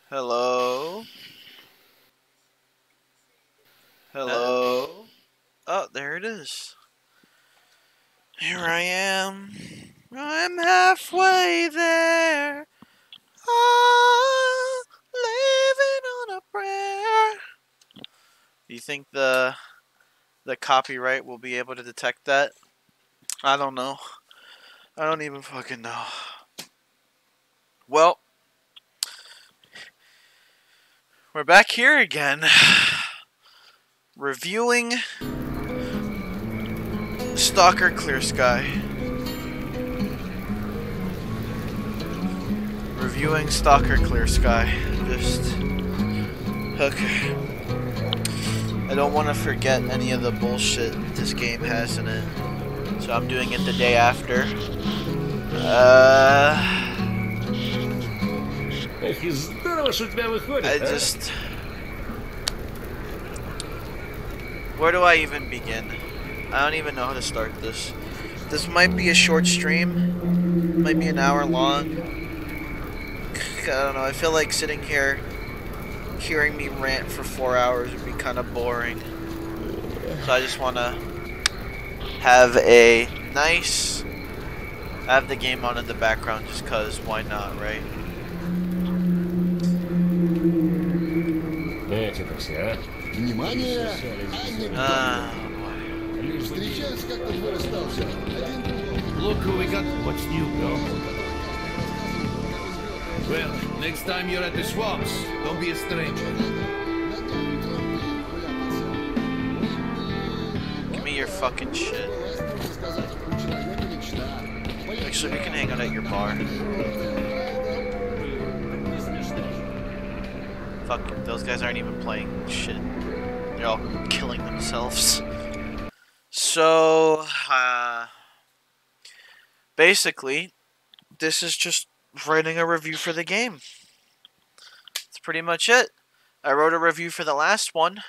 Hello? Hello? Oh, there it is. Here I am. I'm halfway there. Ah, living on a prayer. Do you think the copyright will be able to detect that? I don't know. I don't even fucking know. Well, we're back here again. Reviewing S.T.A.L.K.E.R Clear Sky. Reviewing S.T.A.L.K.E.R Clear Sky. Just... okay. I don't want to forget any of the bullshit this game has in it. So I'm doing it the day after. I just... where do I even begin? I don't even know how to start this. This might be a short stream. Might be an hour long. I don't know. I feel like sitting here hearing me rant for 4 hours would be kind of boring. So I just want to have a nice... have the game on in the background just cause why not, right? Look who we got. What's new, bro? Well, next time you're at the swamps, don't be a stranger. Give me your fucking shit. Actually, we can hang out at your bar. Fuck, those guys aren't even playing shit. They're all killing themselves. So, basically, this is just writing a review for the game. That's pretty much it. I wrote a review for the last one,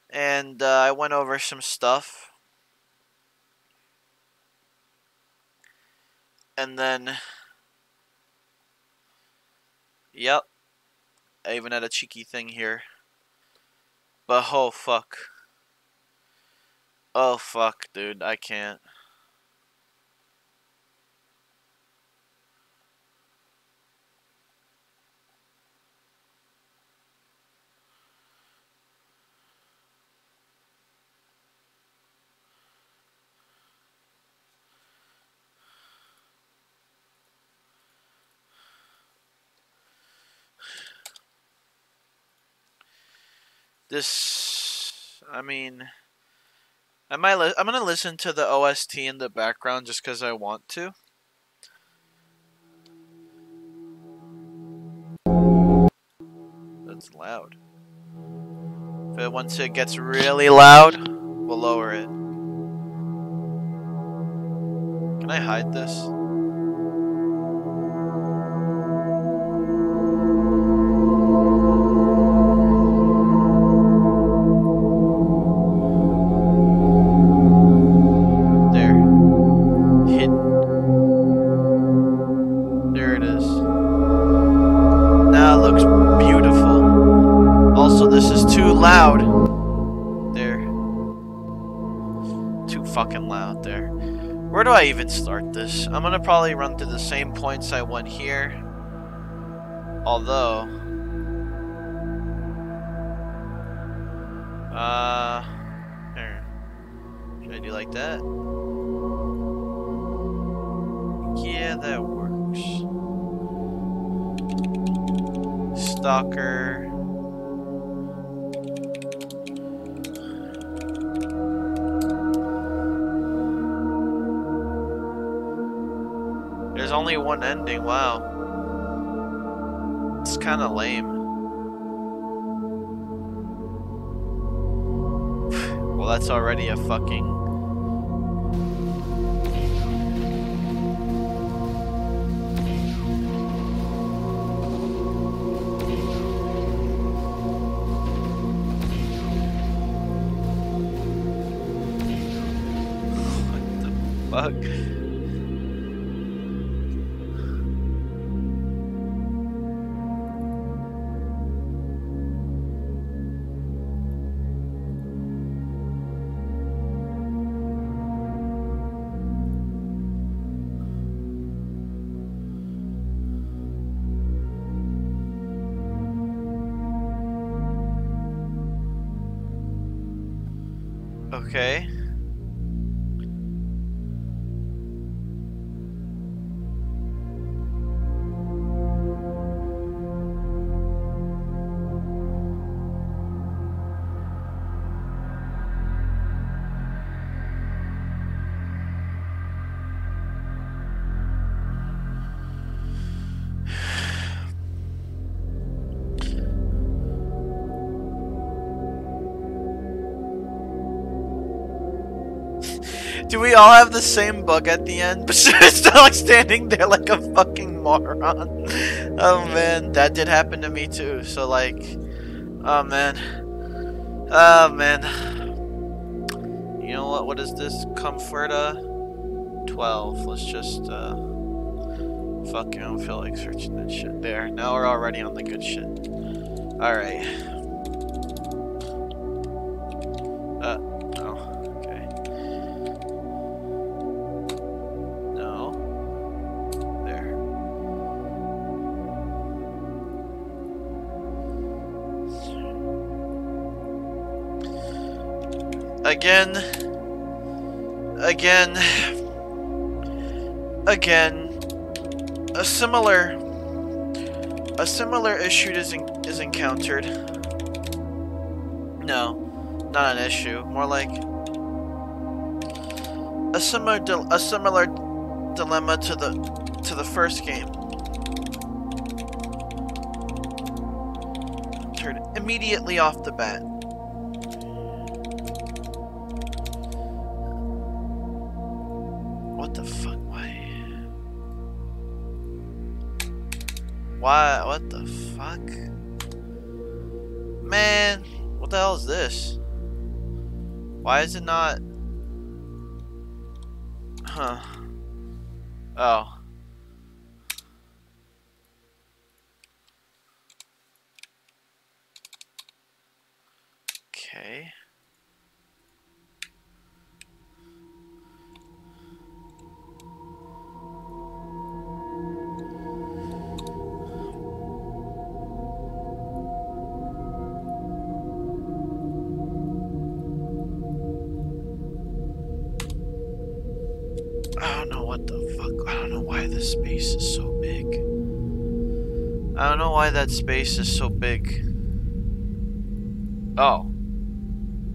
and I went over some stuff. And then, yep, I even had a cheeky thing here. But oh fuck. Oh fuck, dude, I can't. This, I mean, I'm gonna listen to the OST in the background just because I want to. That's loud. Once it gets really loud, we'll lower it. Can I hide this? Loud. There. Too fucking loud there. Where do I even start this? I'm gonna probably run through the same points I went here. Although... here. Should I do like that? Yeah, that works. S.T.A.L.K.E.R. There's only one ending, wow. It's kinda lame. Well, that's already a fucking... what the fuck? Okay. Do we all have the same bug at the end? But still like standing there like a fucking moron. Oh man, that did happen to me too. So like, oh man. Oh man. You know what? What is this? Comforta 12. Let's just fuck, I don't feel like searching that shit. There. Now we're already on the good shit. Alright. Again, a similar issue is encountered. No, not an issue. More like a similar dilemma to the first game. Encountered immediately off the bat. What the fuck? Why? What the fuck? Man, what the hell is this? Why is it not? Huh. Oh. Okay. I don't know what the fuck. I don't know why this space is so big. I don't know why that space is so big. Oh.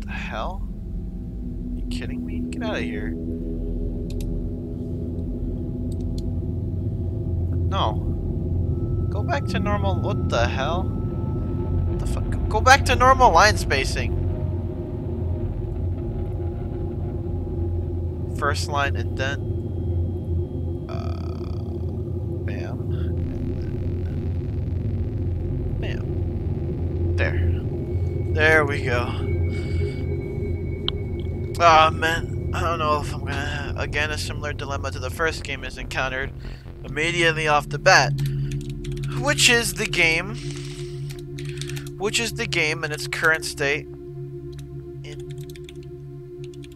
The hell? Are you kidding me? Get out of here. No. Go back to normal. What the hell? What the fuck? Go back to normal line spacing. First line indent. Bam. Bam. There. There we go. Ah, man. I don't know if I'm gonna... Again, a similar dilemma to the first game is encountered immediately off the bat. Which is the game in its current state. In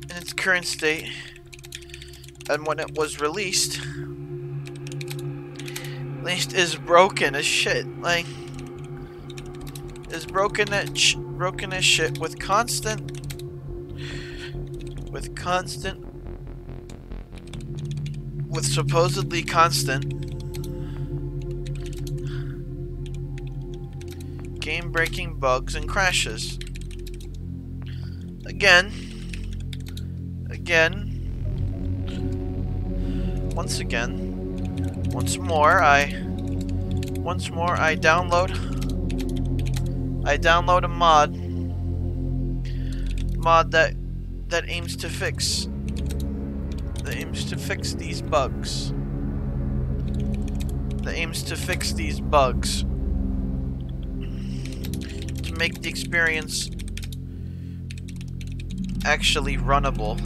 its current state. And when it was released, is broken as shit. Like, is broken as shit with supposedly constant game-breaking bugs and crashes. Again, once more I download a mod that aims to fix these bugs. To make the experience actually runnable.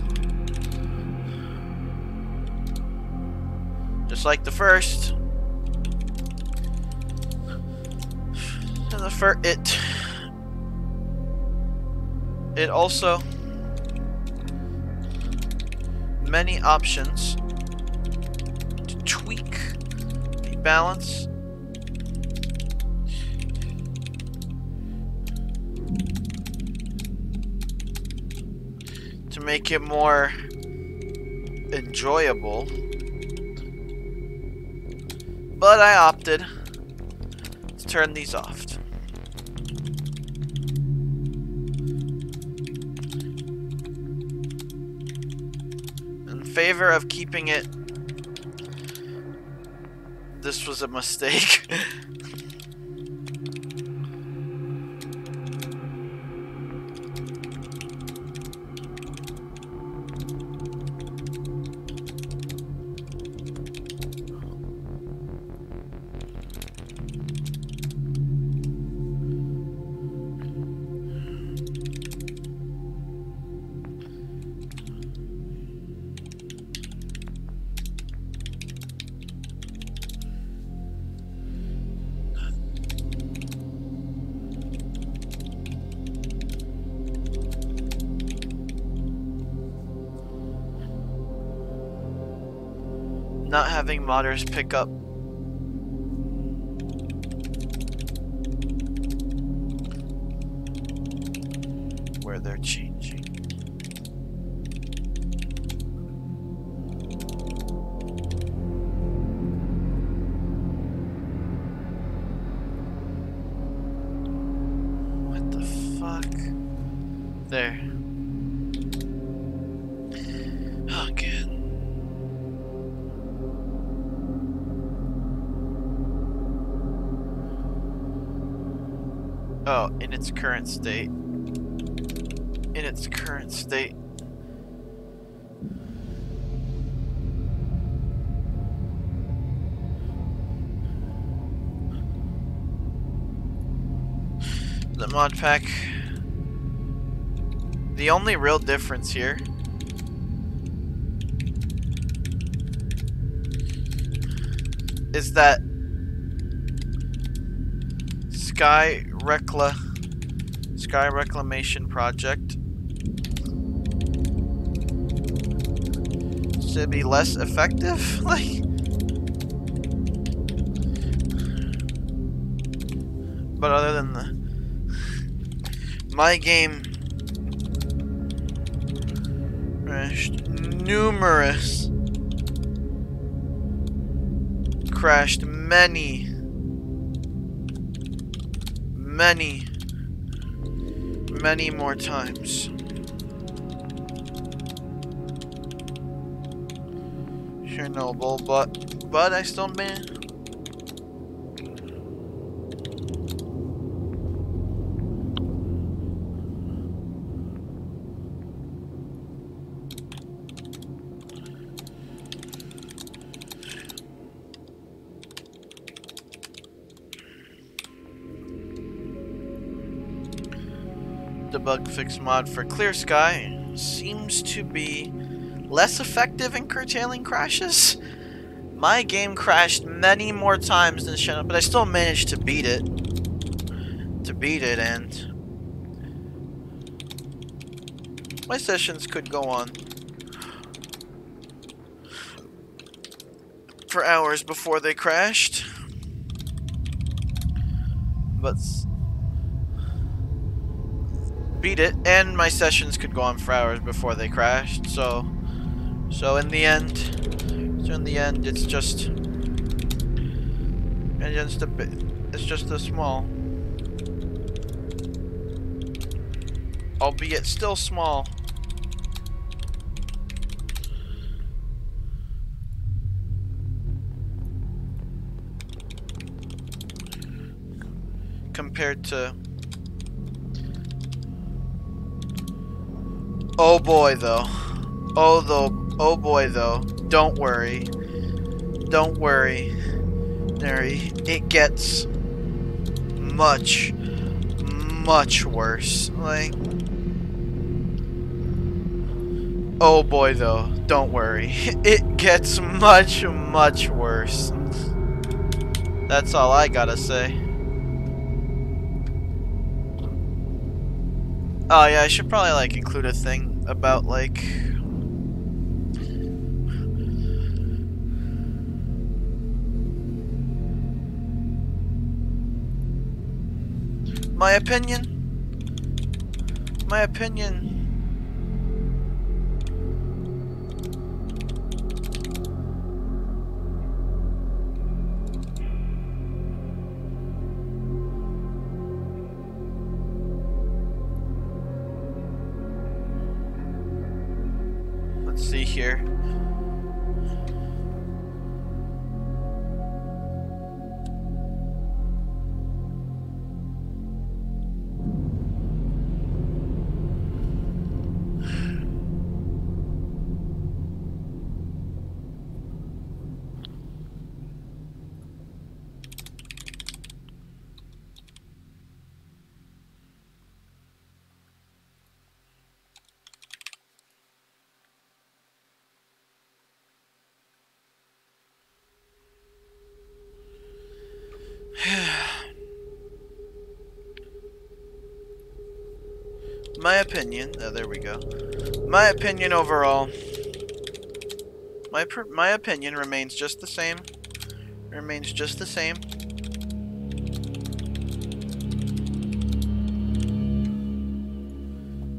Just like the first. It also many options to tweak the balance to make it more enjoyable. But I opted to turn these off. In favor of keeping it, this was a mistake. Not having modders pick up where they're changing. What the fuck? There. Oh, good. Oh, in its current state. In its current state. The mod pack. The only real difference here is that Sky Reclamation Project should be less effective. Like, but other than my game crashed many more times. Chernobyl, but I still managed. The bug fix mod for Clear Sky seems to be less effective in curtailing crashes. My game crashed many more times than Shadow, but I still managed to beat it. And my sessions could go on for hours before they crashed. But beat it, and my sessions could go on for hours before they crashed. So in the end, it's just a small, albeit still small, compared to. Oh boy though. Oh boy though. Don't worry. It gets much worse. Like, oh boy though. Don't worry. It gets much worse. That's all I gotta say. Oh yeah, I should probably like include a thing about like my opinion here. My opinion, there we go. My opinion overall, my opinion remains just the same. Remains just the same.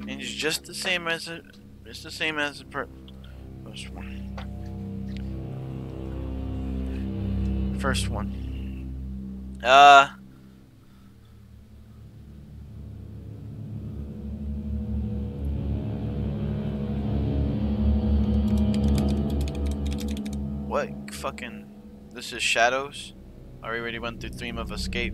And it's just the same as it's the same as the first one. First one. What fucking... This is Shadows? I already went through Theme of Escape.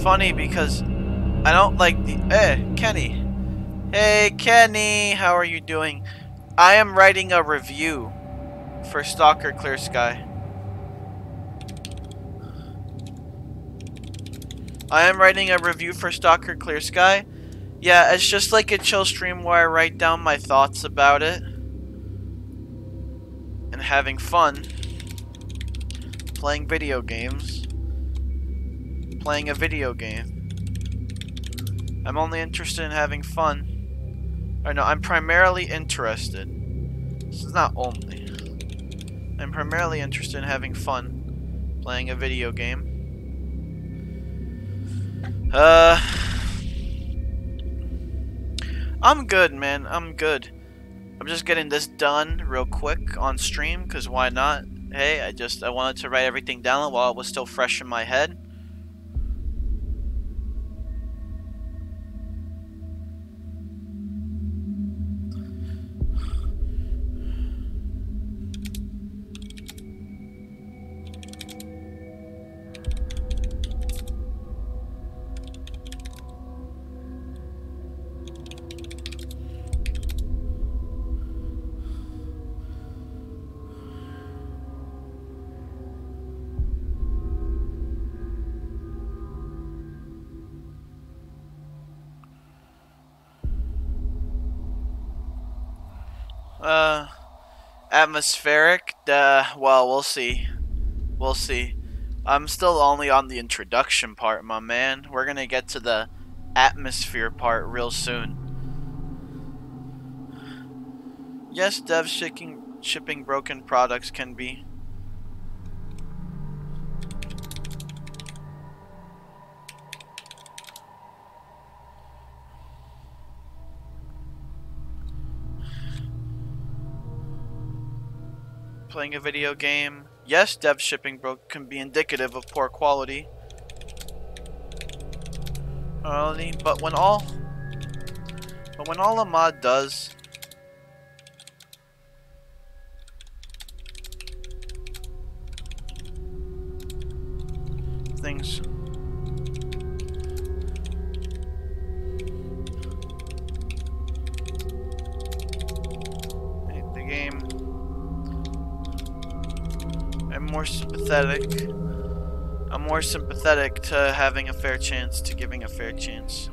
Funny because I don't like the... Kenny. Hey, Kenny! How are you doing? I am writing a review for S.T.A.L.K.E.R Clear Sky. I am writing a review for S.T.A.L.K.E.R Clear Sky. Yeah, it's just like a chill stream where I write down my thoughts about it. And having fun. Playing video games. Playing a video game. I'm only interested in having fun. Or no, I'm primarily interested. This is not only. I'm primarily interested in having fun. Playing a video game. I'm good, man. I'm good. I'm just getting this done real quick on stream, because why not? Hey, I wanted to write everything down while it was still fresh in my head. Atmospheric? Well, we'll see. We'll see. I'm still only on the introduction part, my man. We're gonna get to the atmosphere part real soon. Yes, devs shipping broken products can be. Playing a video game. Yes, dev shipping broke can be indicative of poor quality. But when all a mod does things the game, I'm more sympathetic to having a fair chance, to giving a fair chance.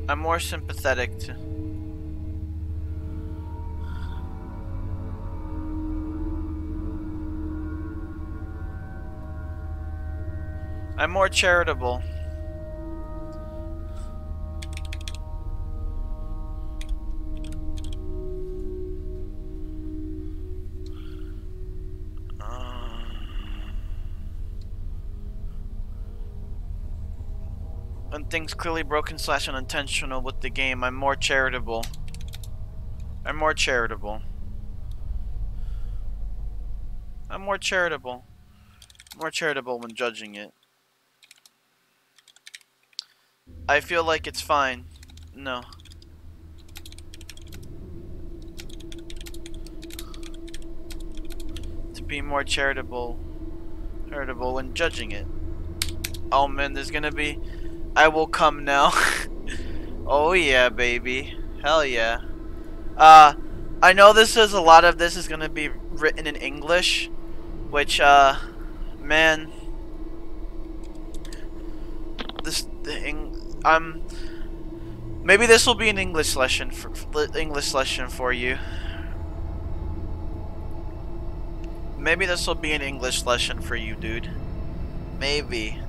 I'm more sympathetic to... I'm more charitable. When things clearly broken / unintentional with the game, I'm more charitable. I'm more charitable. I'm more charitable. More charitable when judging it. I feel like it's fine. No. To be more charitable when judging it. Oh man, there's gonna be... I will come now. Oh yeah, baby. Hell yeah. I know this is a lot of this is gonna be written in English, which man, maybe this will be an English lesson for you. Maybe this will be an English lesson for you, dude. Maybe.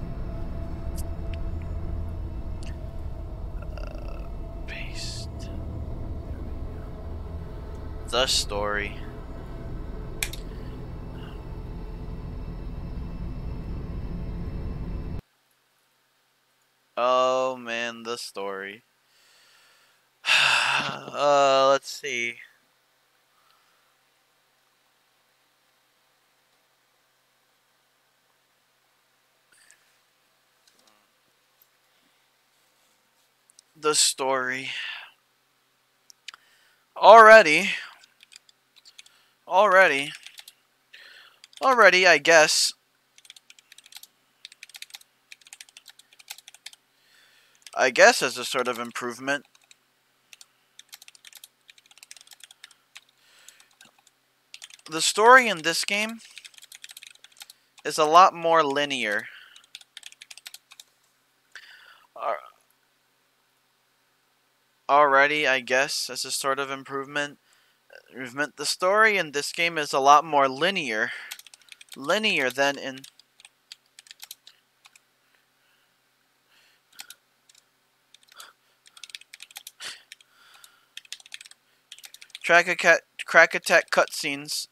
Paste. The story. Oh man, the story. Let's see. The story. Already, I guess. I guess as a sort of improvement. The story in this game is a lot more linear. Already, I guess, as a sort of improvement. The story in this game is a lot more linear. Linear than in... Crack Attack cutscenes.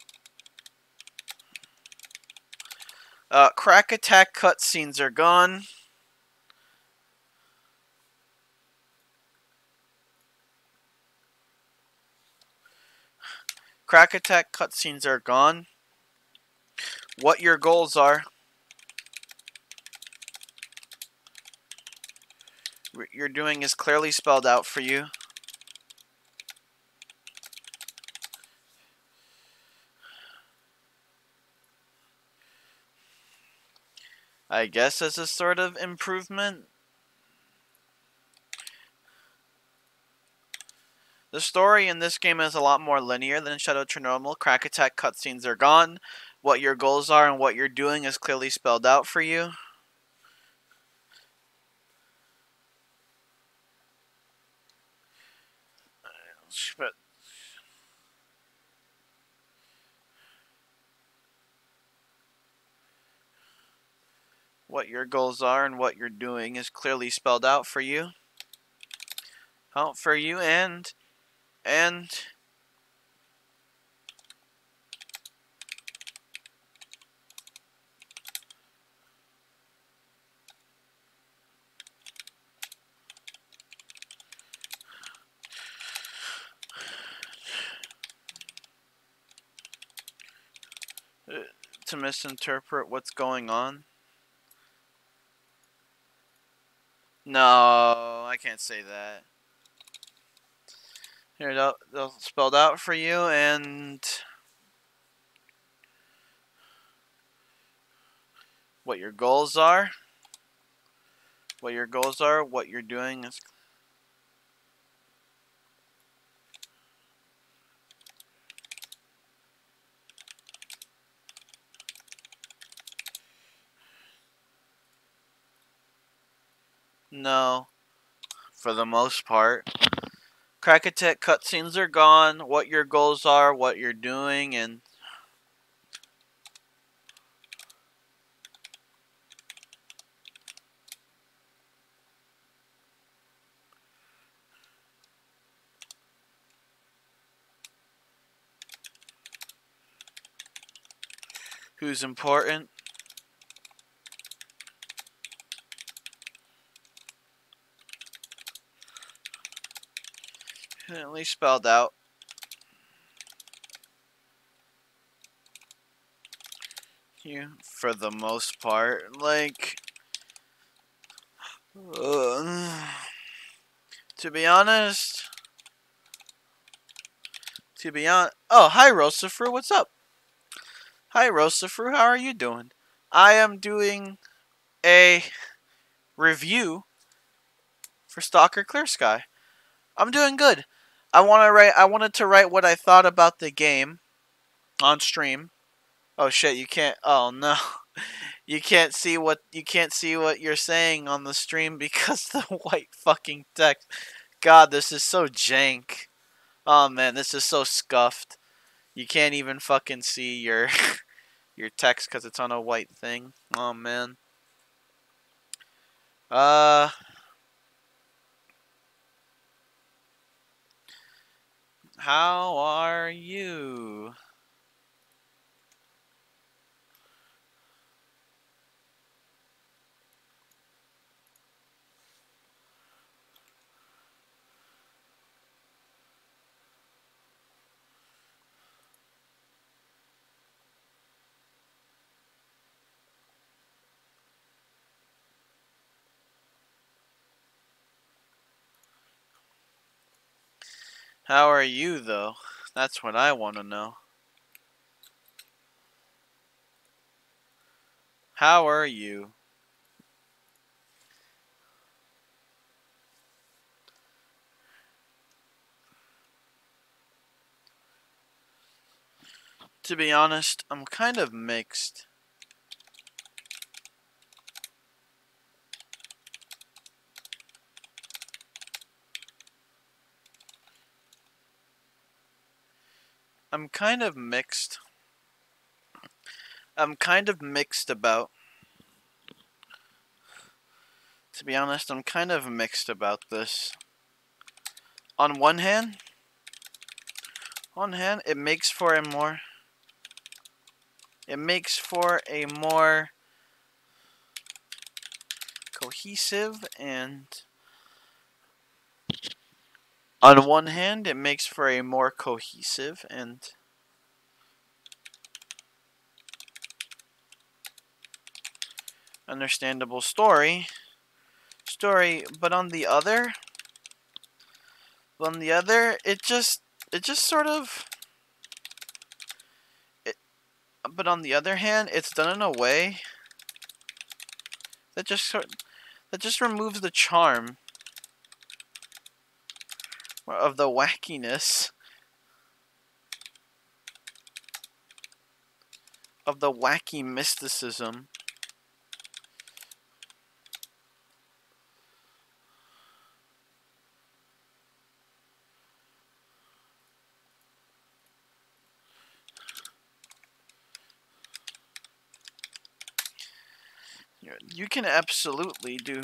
Crack Attack cutscenes are gone. Crack Attack cutscenes are gone. What your goals are. What you're doing is clearly spelled out for you. I guess as a sort of improvement. The story in this game is a lot more linear than Shadow Chernobyl. Crack Attack cutscenes are gone. What your goals are and what you're doing is clearly spelled out for you. But what your goals are and what you're doing is clearly spelled out for you. Out for you and to misinterpret what's going on. No, I can't say that. Here, they'll spelled out for you and what your goals are. What your goals are, what you're doing is... No, for the most part. Crack Attack cutscenes are gone. What your goals are, what you're doing, and who's important. At least spelled out. You, for the most part, like, to be honest, oh, hi Rosafru, what's up? Hi Rosafru, how are you doing? I am doing a review for S.T.A.L.K.E.R Clear Sky. I'm doing good. I wanted to write what I thought about the game on stream. Oh shit, you can't. Oh no. You can't see what you're saying on the stream because the white fucking text. God, this is so jank. Oh man, this is so scuffed. You can't even fucking see your your text because it's on a white thing. Oh man. How are you? How are you though? That's what I want to know. How are you? To be honest, I'm kind of mixed. I'm kind of mixed. I'm kind of mixed about. To be honest, I'm kind of mixed about this. On one hand, it makes for a more cohesive and on one hand, it makes for a more cohesive and understandable story, but on the other, it just sort of but on the other hand, it's done in a way that just removes the charm of the wackiness of the wacky mysticism. You can absolutely do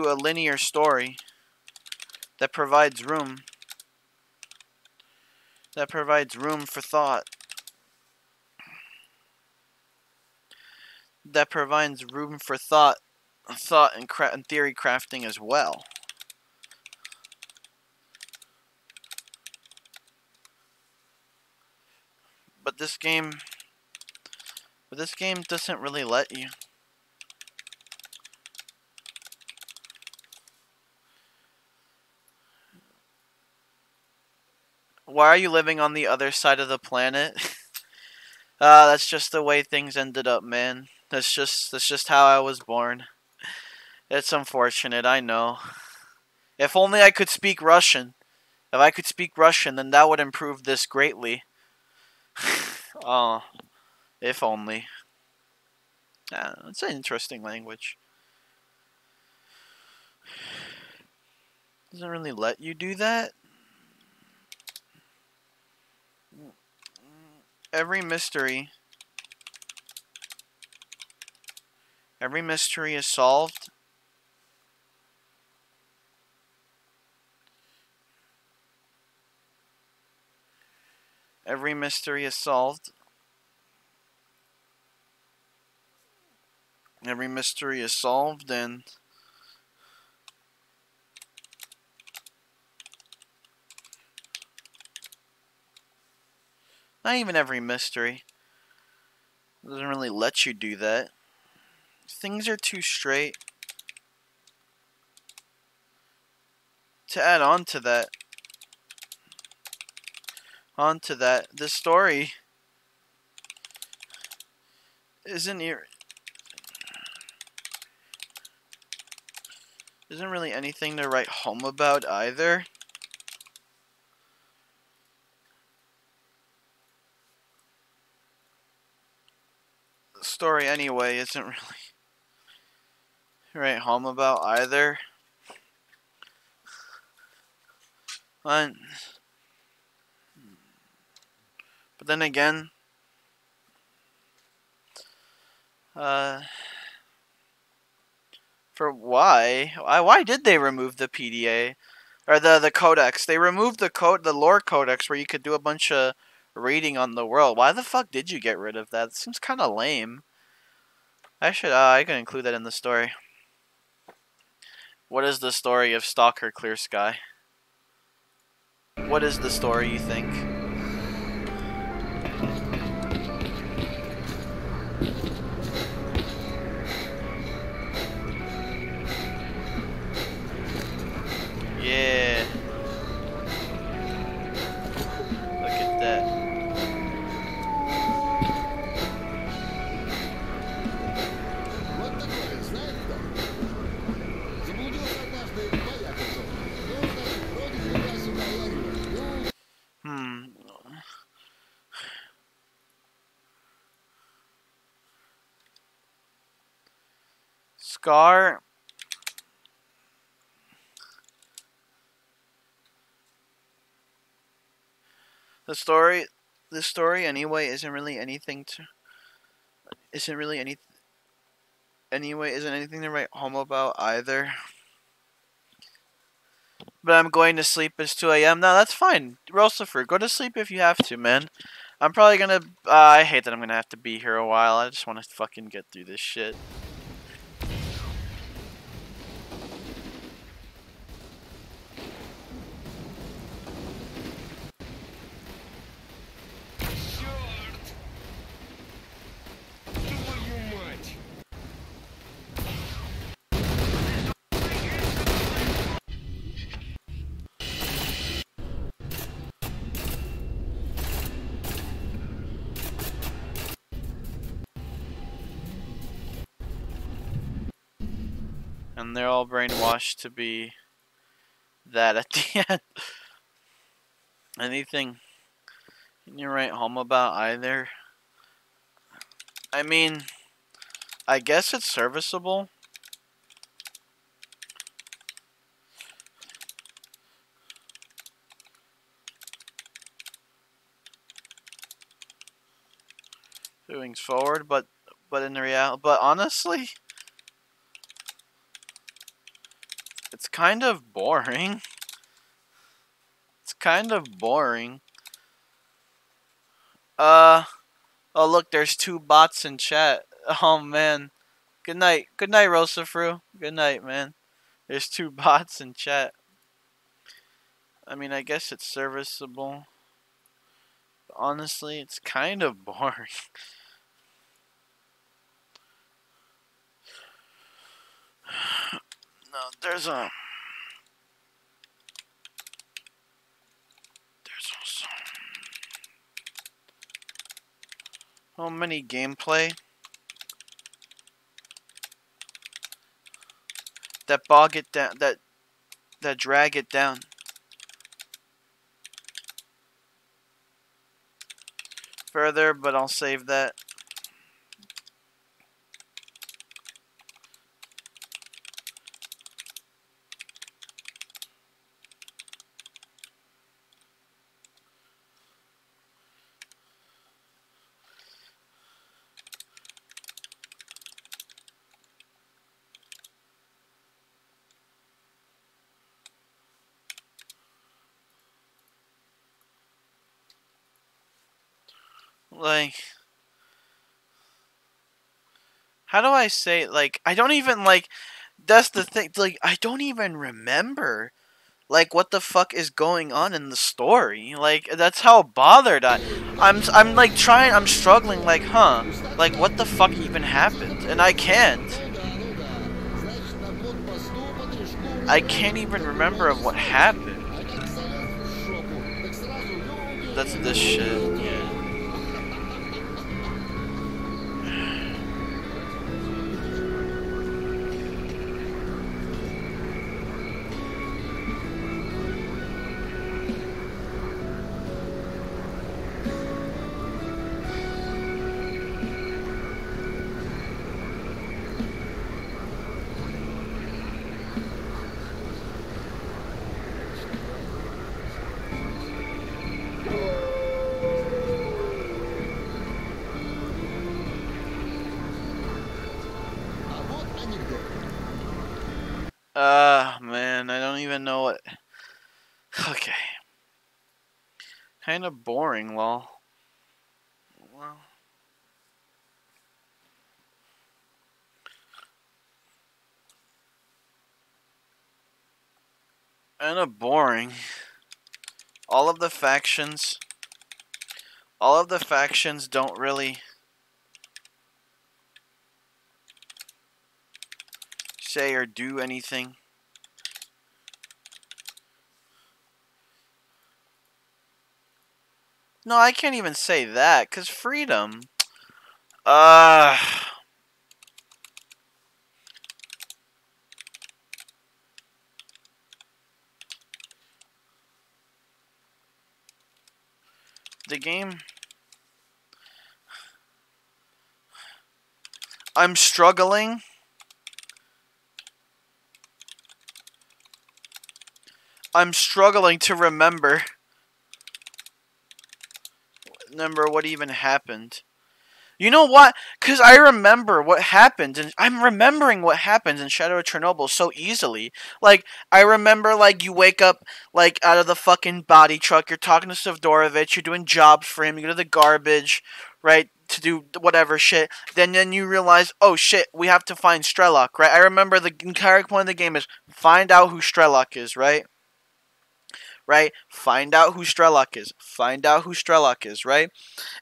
a linear story that provides room for thought, and theory crafting as well. But this game doesn't really let you. Why are you living on the other side of the planet? That's just the way things ended up, man. That's just how I was born. It's unfortunate, I know. If only I could speak Russian. If I could speak Russian, then that would improve this greatly. Oh, if only. It's an interesting language. Doesn't really let you do that. Every mystery is solved. Every mystery is solved. Every mystery is solved, and Not even every mystery. It doesn't really let you do that. Things are too straight. To add on to that, the story isn't really anything to write home about either. The story anyway isn't really to write home about either. But then again, for why did they remove the PDA or the codex? They removed the lore codex where you could do a bunch of reading on the world. Why the fuck did you get rid of that? It seems kind of lame. I could include that in the story. What is the story of S.T.A.L.K.E.R Clear Sky? What is the story, you think? Yeah. Look at that. Scar. The story anyway isn't really anything to write home about either. But I'm going to sleep. It's 2 a.m. No, that's fine. Rosifer, go to sleep if you have to, man. I'm probably gonna I hate that I'm gonna have to be here a while. I just want to fucking get through this shit. And they're all brainwashed to be that at the end. Anything you write home about either? I mean, I guess it's serviceable. Moving forward, but in the but honestly, it's kind of boring. It's kind of boring. Oh look, there's 2 bots in chat. Oh man. Good night, Rosafru. Good night, man. There's 2 bots in chat. I mean, I guess it's serviceable. But honestly, it's kind of boring. No, there's also so many gameplay that bog it down, that drag it down. Further, but I'll save that. Like, how do I say, like, I don't even, like, that's the thing, like, I don't even remember Like, what the fuck is going on in the story? Like, that's how bothered I'm like trying, I'm struggling, like, huh? Like, what the fuck even happened? And I can't. I can't even remember of what happened. That's this shit, yeah. Man, I don't even know what. Okay. Kind of boring, lol. Well. Kind of boring. All of the factions. All of the factions don't really say or do anything. No, I can't even say that, cause freedom. The game. I'm struggling. I'm struggling to remember what even happened. You know what? Because I remember what happened, and I'm remembering what happened in Shadow of Chernobyl so easily. Like, I remember, like, you wake up, like, out of the fucking body truck, you're talking to Savdorovich, you're doing jobs for him, you go to the garbage, right, to do whatever shit. Then you realize, oh shit, we have to find Strelok, right? I remember the entire point of the game is find out who Strelok is, right? Right? Find out who Strelok is. Find out who Strelok is, right?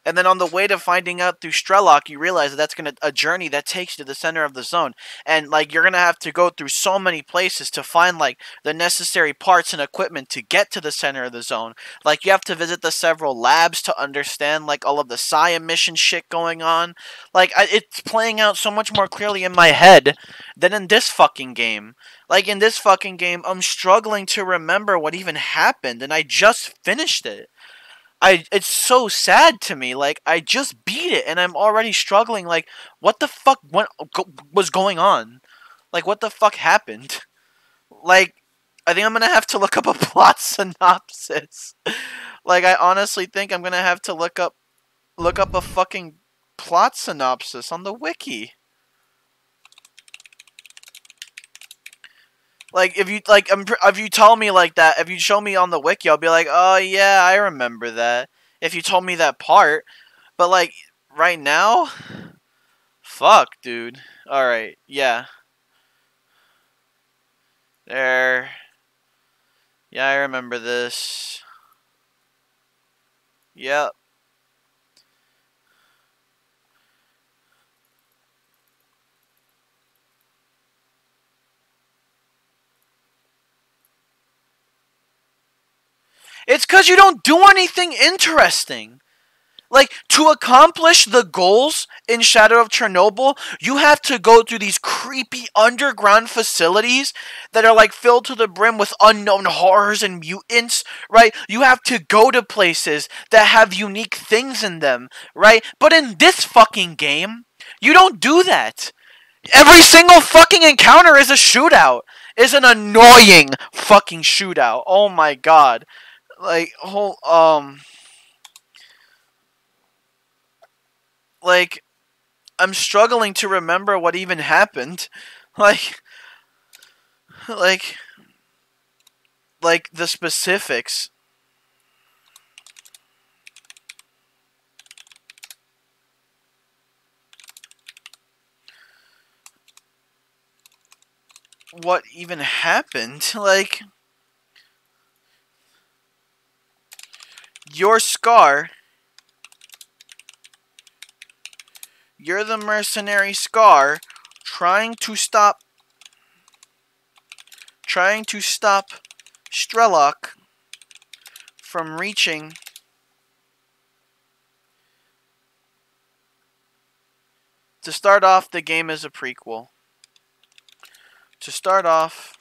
And then on the way to finding out through Strelok, you realize that that's a journey that takes you to the center of the zone. And, like, you're going to have to go through so many places to find, like, the necessary parts and equipment to get to the center of the zone. Like, you have to visit the several labs to understand, like, all of the psi emission shit going on. Like, it's playing out so much more clearly in my head than in this fucking game. Like, in this fucking game, I'm struggling to remember what even happened, and I just finished it. It's so sad to me. Like, I just beat it, and I'm already struggling. Like, what the fuck was going on? Like, what the fuck happened? Like, I think I'm gonna have to look up a plot synopsis. Like, I honestly think I'm gonna have to look up a fucking plot synopsis on the wiki. Like, if you tell me like that, if you show me on the wiki, I'll be like, oh yeah, I remember that. If you told me that part, but like right now, fuck, dude. All right, yeah, there. Yeah, I remember this. Yep. It's because you don't do anything interesting. Like, to accomplish the goals in Shadow of Chernobyl, you have to go through these creepy underground facilities that are, like, filled to the brim with unknown horrors and mutants, right? You have to go to places that have unique things in them, right? But in this fucking game, you don't do that. Every single fucking encounter is a shootout. Is an annoying fucking shootout. Oh my god. Like, like, I'm struggling to remember what even happened. Like, like, like the specifics. What even happened? Like, You're Scar. You're the mercenary Scar trying to stop S.T.A.L.K.E.R from reaching to start off. The game is a prequel. To start off,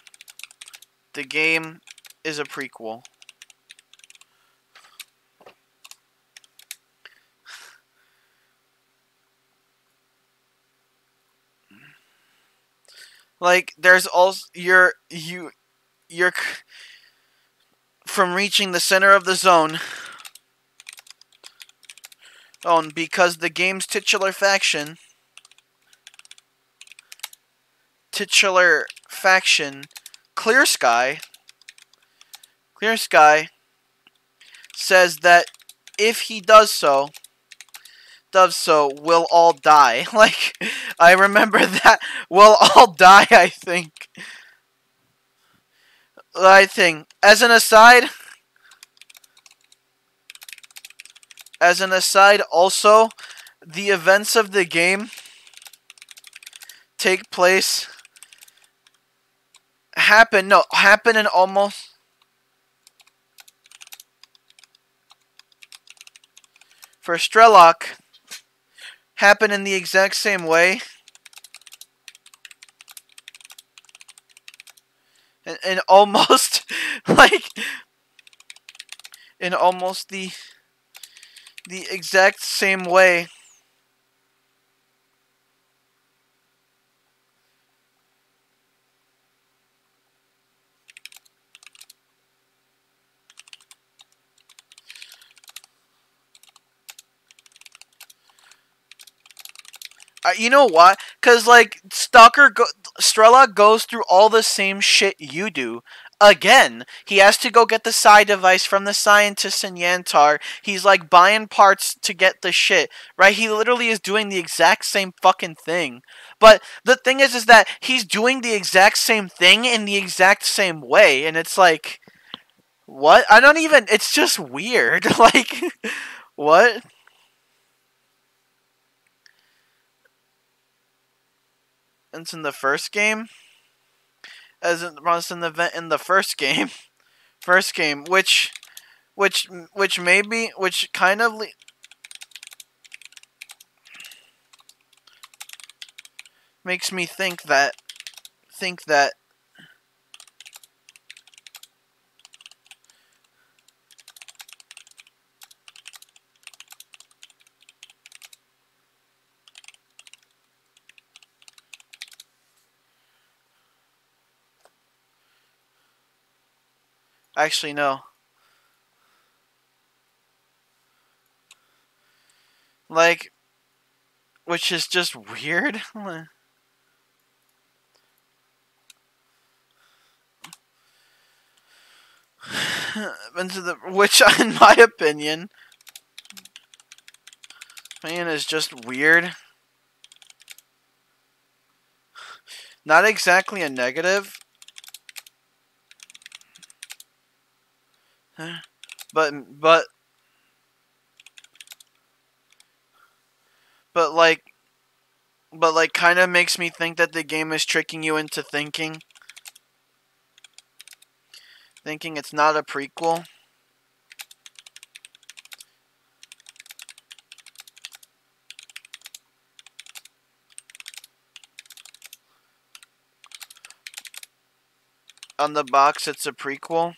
the game is a prequel. Like, there's also you're from reaching the center of the zone. Oh, and because the game's titular faction, Clear Sky says that if he does so, we'll all die. Like, I remember that. We'll all die, I think. As an aside, also, the events of the game happen in almost for S.T.A.L.K.E.R happen in the exact same way. And almost like in almost the exact same way. You know what? Because, like, S.T.A.L.K.E.R goes through all the same shit you do. Again, he has to go get the psi device from the scientists in Yantar. He's, like, buying parts to get the shit, right? He literally is doing the exact same fucking thing. But the thing is that he's doing the exact same thing in the exact same way. And it's like, what? It's just weird. Like, what? It's in the first game, as in an event in the first game, which kind of makes me think that actually no. Like, which is just weird. Which, in my opinion, is just weird. Not exactly a negative, but like kind of makes me think that the game is tricking you into thinking it's not a prequel. On the box, it's a prequel.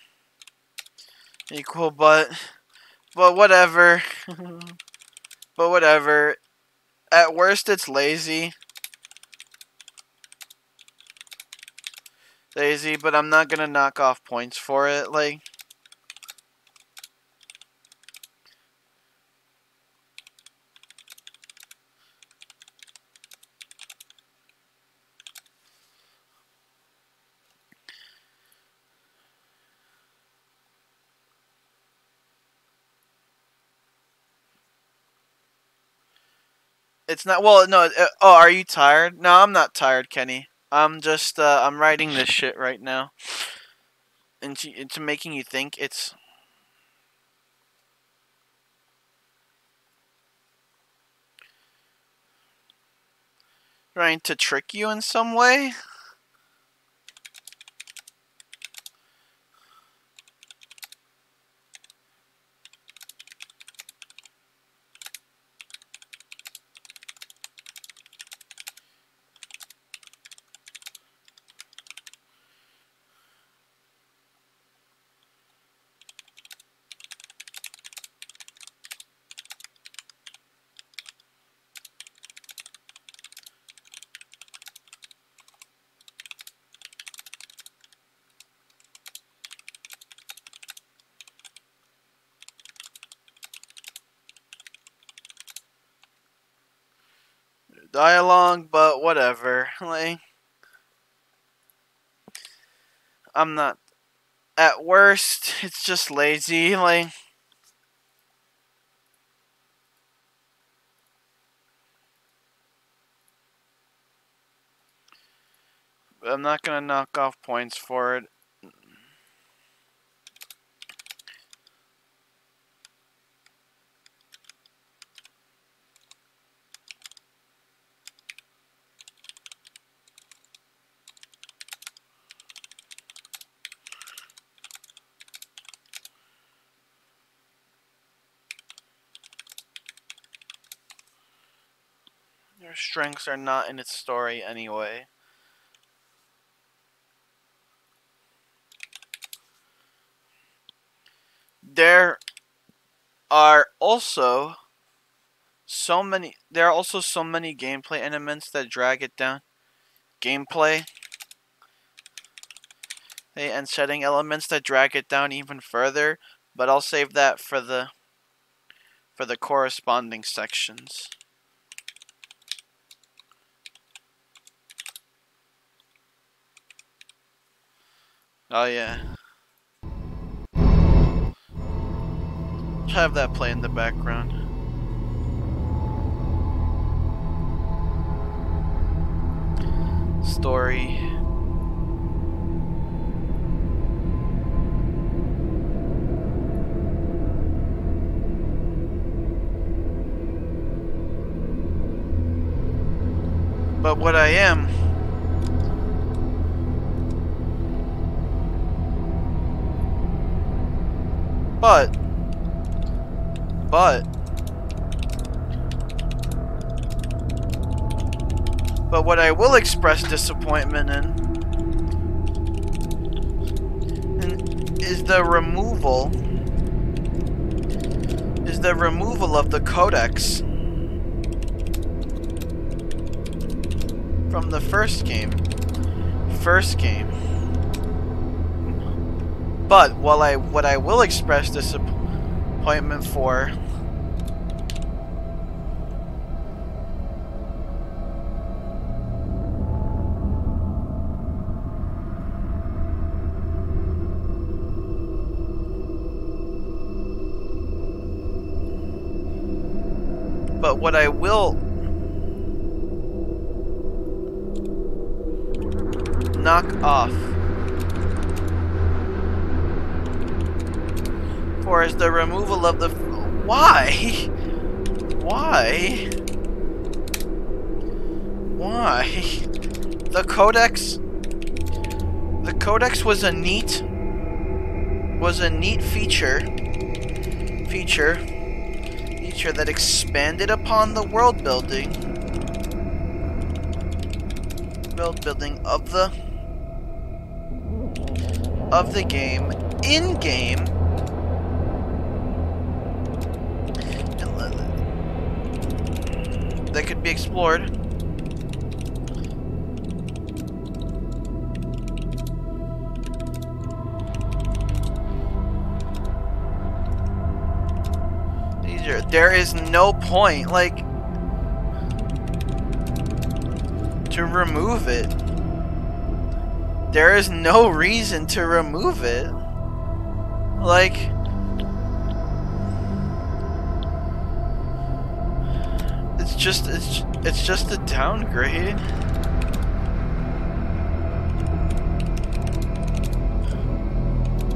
But whatever. But whatever. At worst, it's lazy. But I'm not gonna knock off points for it. Like, it's not. Well, no. Oh, are you tired? No, I'm not tired, Kenny. I'm just. I'm writing this shit right now. Into making you think it's. Trying to trick you in some way? Dialogue, but whatever. Like, I'm not. At worst, it's just lazy. Like, I'm not gonna knock off points for it. Your strengths are not in its story anyway. There are also so many gameplay elements that drag it down. Gameplay and setting elements that drag it down even further, but I'll save that for the corresponding sections. Oh yeah. Have that play in the background. Story. But what I am But what I will express disappointment in is the removal of the codex from the first game. But what I will express disappointment for what I will knock off for is the removal of the why? The codex was a neat feature that expanded upon the world building of the game in game that could be explored. There is no point, like, to remove it. There is no reason to remove it. Like, it's just a downgrade.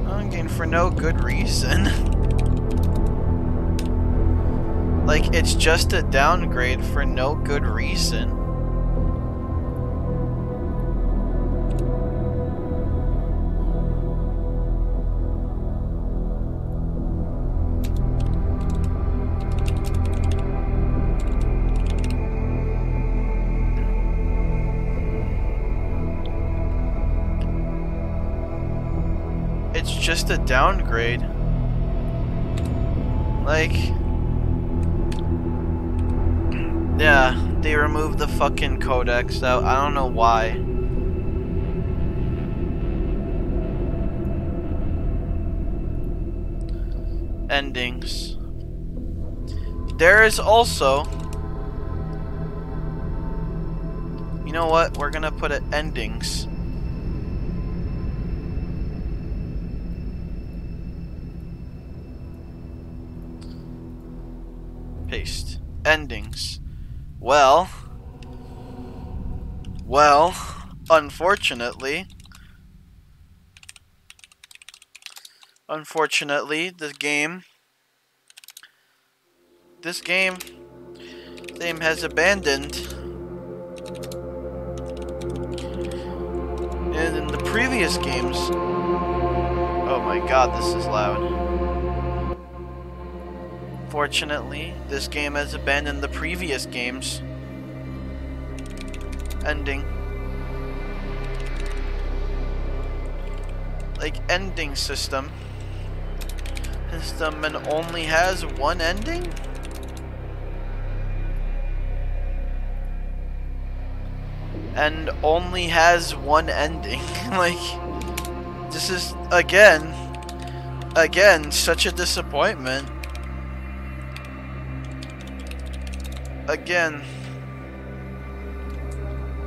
Again, for no good reason. Like, it's just a downgrade for no good reason. It's just a downgrade. Like, yeah, they removed the fucking codex out. I don't know why. Endings. There is also, you know what? We're gonna put it endings. Paste. Endings. Well, unfortunately, this game has abandoned. And in the previous games, oh my god, this is loud. Fortunately, this game has abandoned the previous games. Ending. Like, ending system and only has one ending? And only has one ending. Like, this is, again, such a disappointment.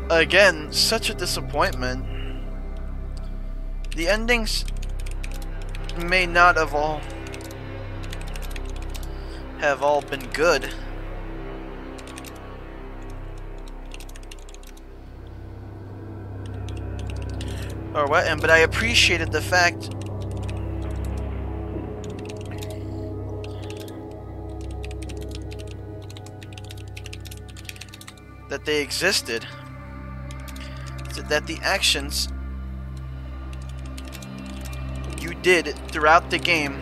Again, such a disappointment. The endings may not have all been good. Or what? But I appreciated the fact that they existed, that the actions you did throughout the game,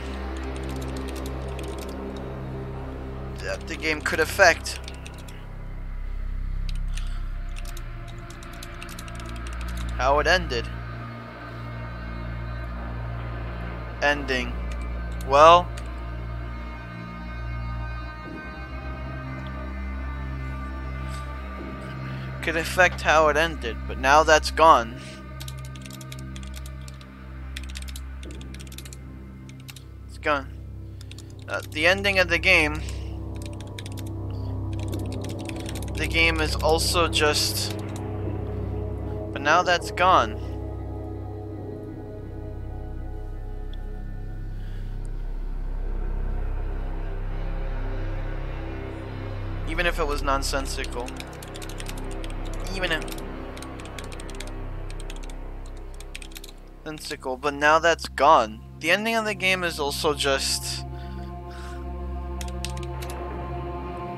that the game could affect how it ended. Ending. Well, could affect how it ended, but now that's gone. It's gone. The ending of the game is also just, but now that's gone. Even if it was nonsensical. Nonsensical, but now that's gone. The ending of the game is also just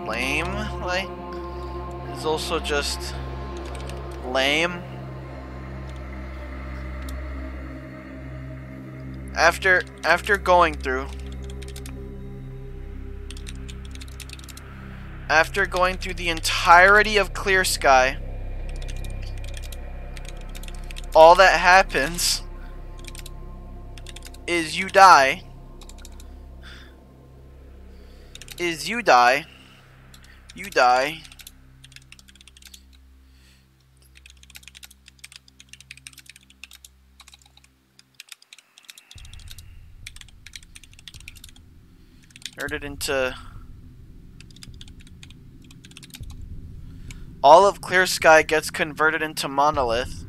lame. Like, it's also just lame. After going through the entirety of Clear Sky, all that happens is you die. You die. Converted into all of Clear Sky gets converted into monolith.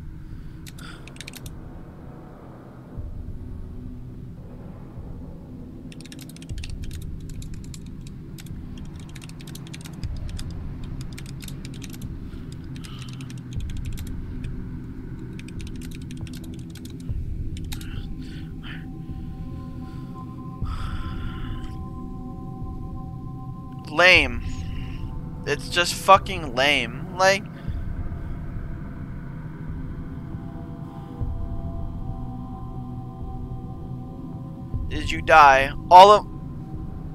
Lame. It's just fucking lame. Like, did you die? All of...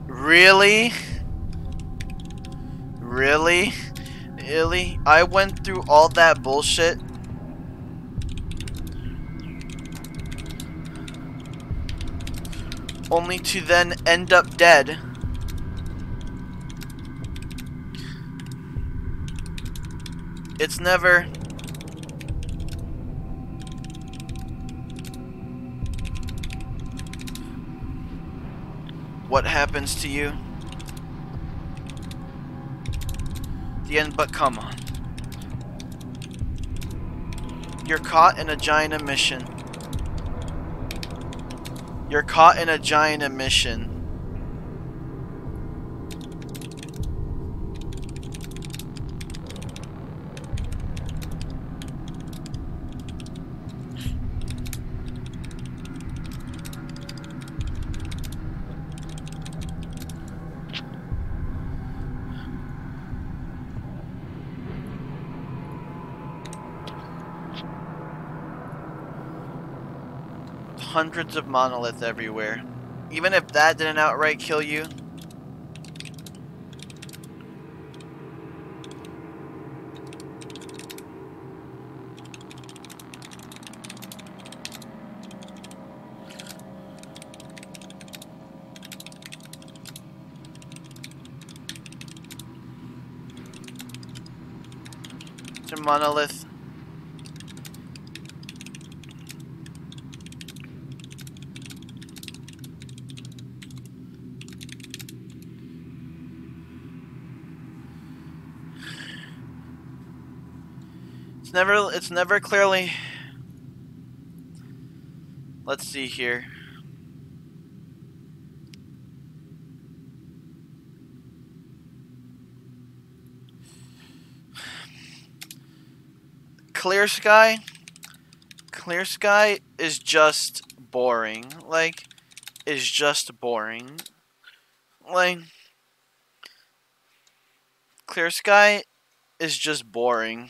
Really? Really? Really? I went through all that bullshit only to then end up dead. It's never... what happens to you? The end, but come on. You're caught in a giant emission. You're caught in a giant emission. Hundreds of monoliths everywhere. Even if that didn't outright kill you. It's a monolith. It's never clearly... Let's see here. Clear Sky? Clear Sky is just boring. Like, is just boring. Like, Clear Sky is just boring.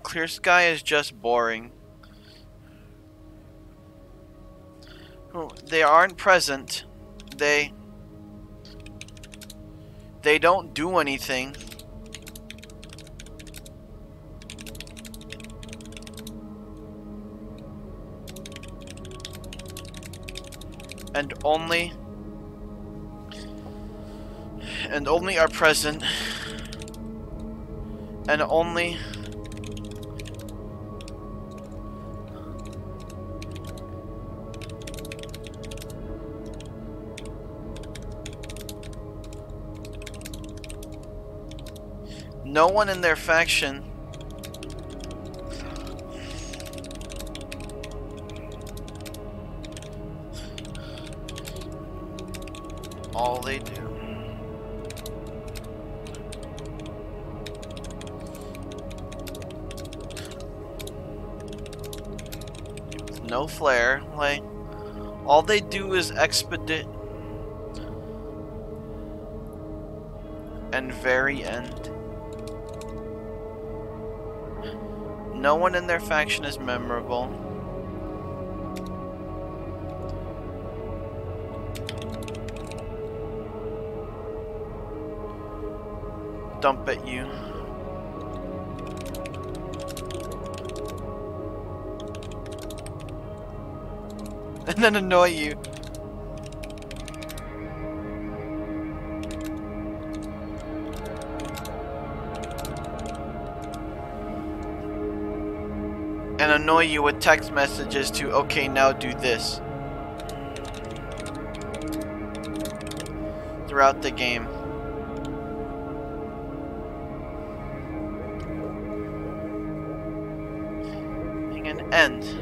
Clear Sky is just boring. They aren't present. They don't do anything. And only are present. And only no one in their faction all they do. No flare, like all they do is expedite and very end. No one in their faction is memorable. Dump at you. And then annoy you. And annoy you with text messages to, okay, now do this. Throughout the game. And end.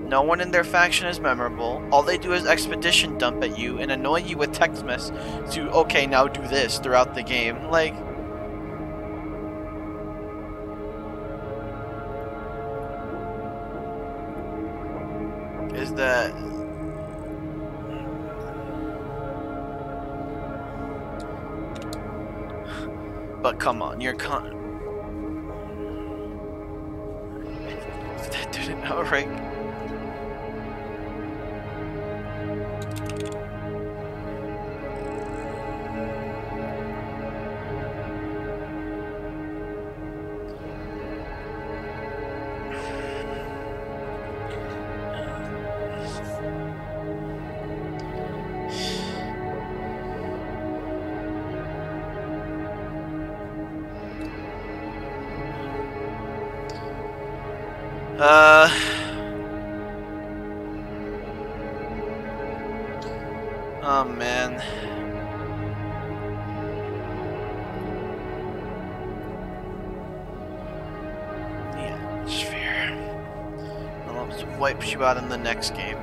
No one in their faction is memorable. All they do is expedition dump at you and annoy you with text messages to, okay, now do this throughout the game. Like, is that... But come on, you're that didn't outright... Uh... Oh, man. The atmosphere. Well, let's wipe you out in the next game.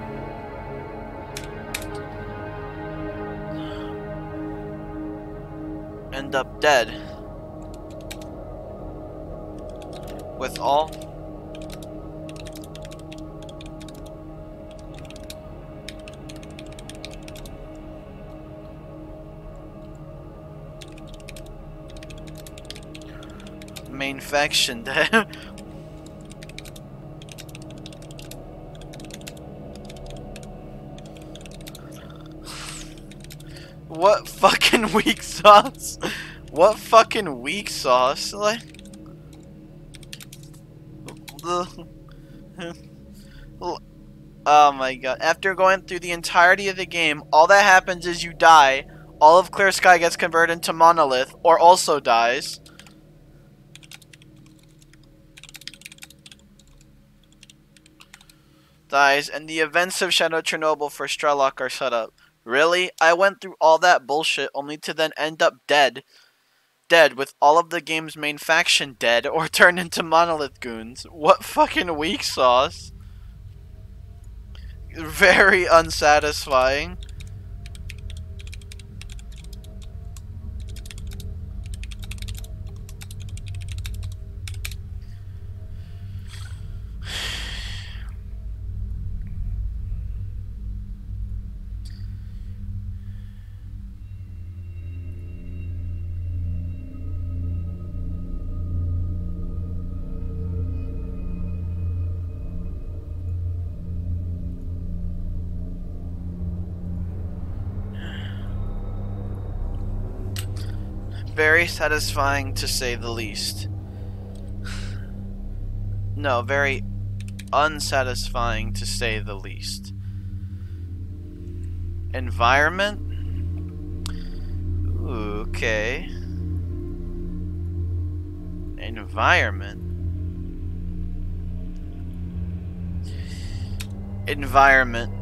End up dead. With all. Main faction dead. What fucking weak sauce? What fucking weak sauce? Like, oh my god. After going through the entirety of the game, all that happens is you die. All of Clear Sky gets converted into monolith, or also dies. And the events of Shadow Chernobyl for S.T.A.L.K.E.R are set up. Really? I went through all that bullshit only to then end up dead. Dead with all of the game's main faction dead or turned into monolith goons. What fucking weak sauce. Very unsatisfying. Very satisfying to say the least. No, very unsatisfying to say the least. Environment? Ooh, okay. Environment. Environment.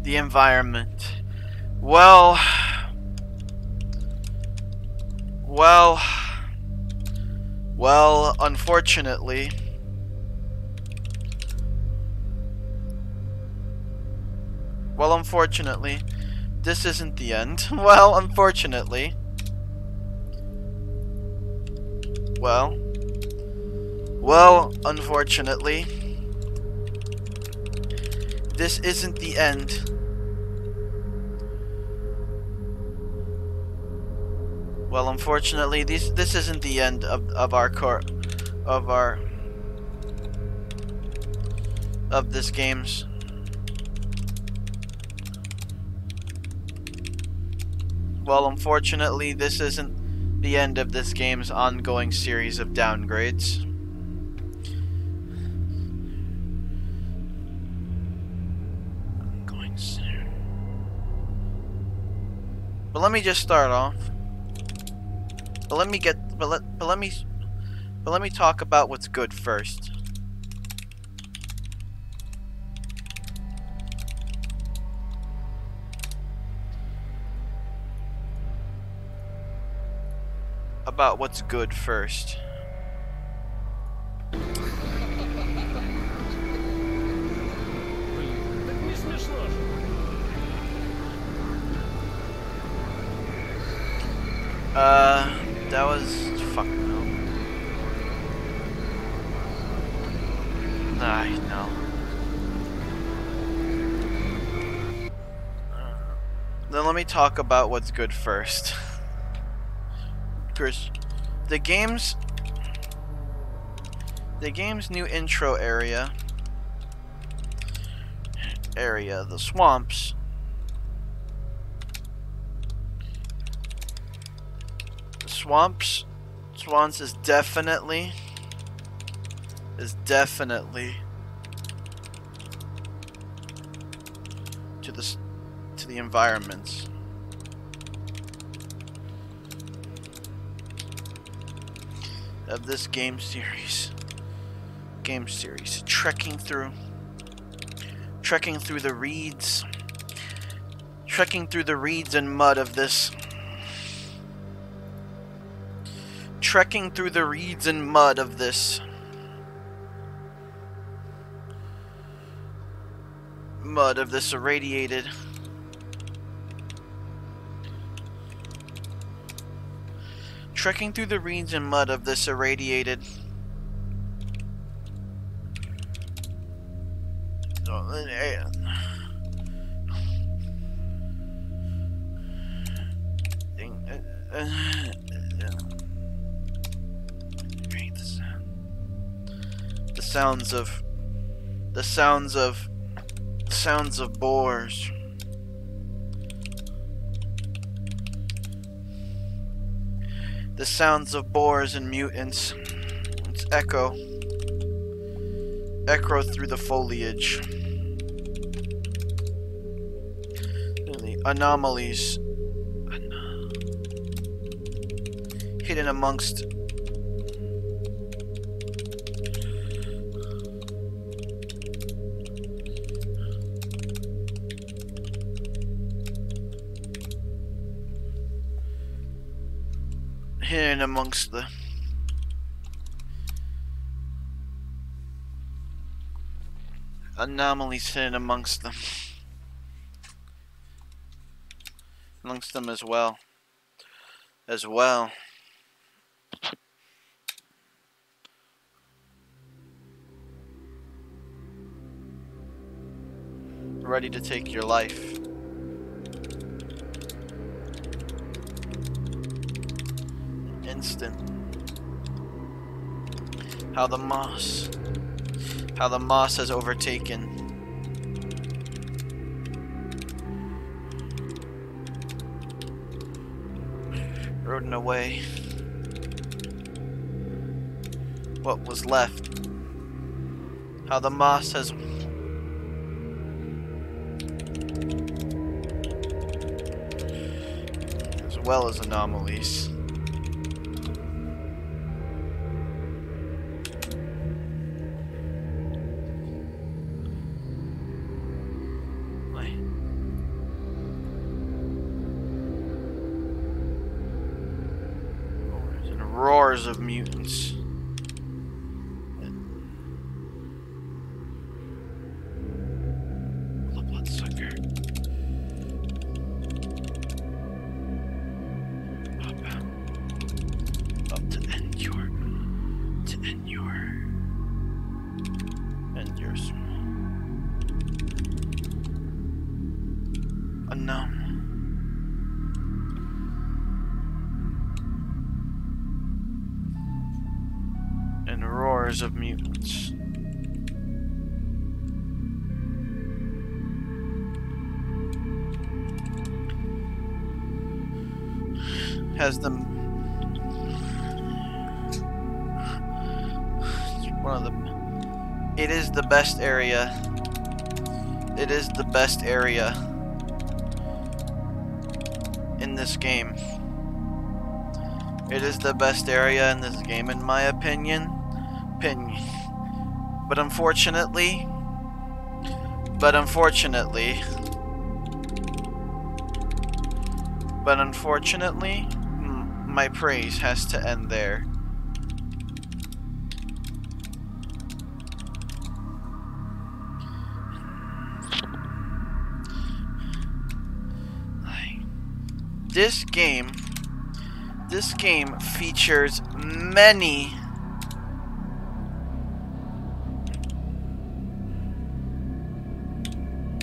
The environment. Well, unfortunately, this isn't the end. Well, unfortunately, this isn't the end. Well, unfortunately, this isn't the end of this game's. Well, unfortunately, this isn't the end of this game's ongoing series of downgrades. Going soon. But let me just start off. But let me talk about what's good first. About what's good first. That was fuck no. I know. Then let me talk about what's good first. Chris, the game's new intro area, the swamps. Swamps is definitely is definitely to the environments. Of this game series. Trekking through the reeds. Trekking through the reeds and mud of this. Trekking through the reeds and mud of this. Mud of this irradiated. Trekking through the reeds and mud of this irradiated. The sounds of boars. The sounds of boars and mutants. It's echo through the foliage. The anomalies hidden amongst the anomalies hidden amongst them as well. Ready to take your life. Instant. How the moss has overtaken. Rodent away. What was left. How the moss has as well as anomalies. Roars of mutants. The bloodsucker. Up to end your unknown. And roars of mutants. Has them it is the best area. It is the best area in this game. It is the best area in this game, in my opinion. But unfortunately, my praise has to end there. This game features many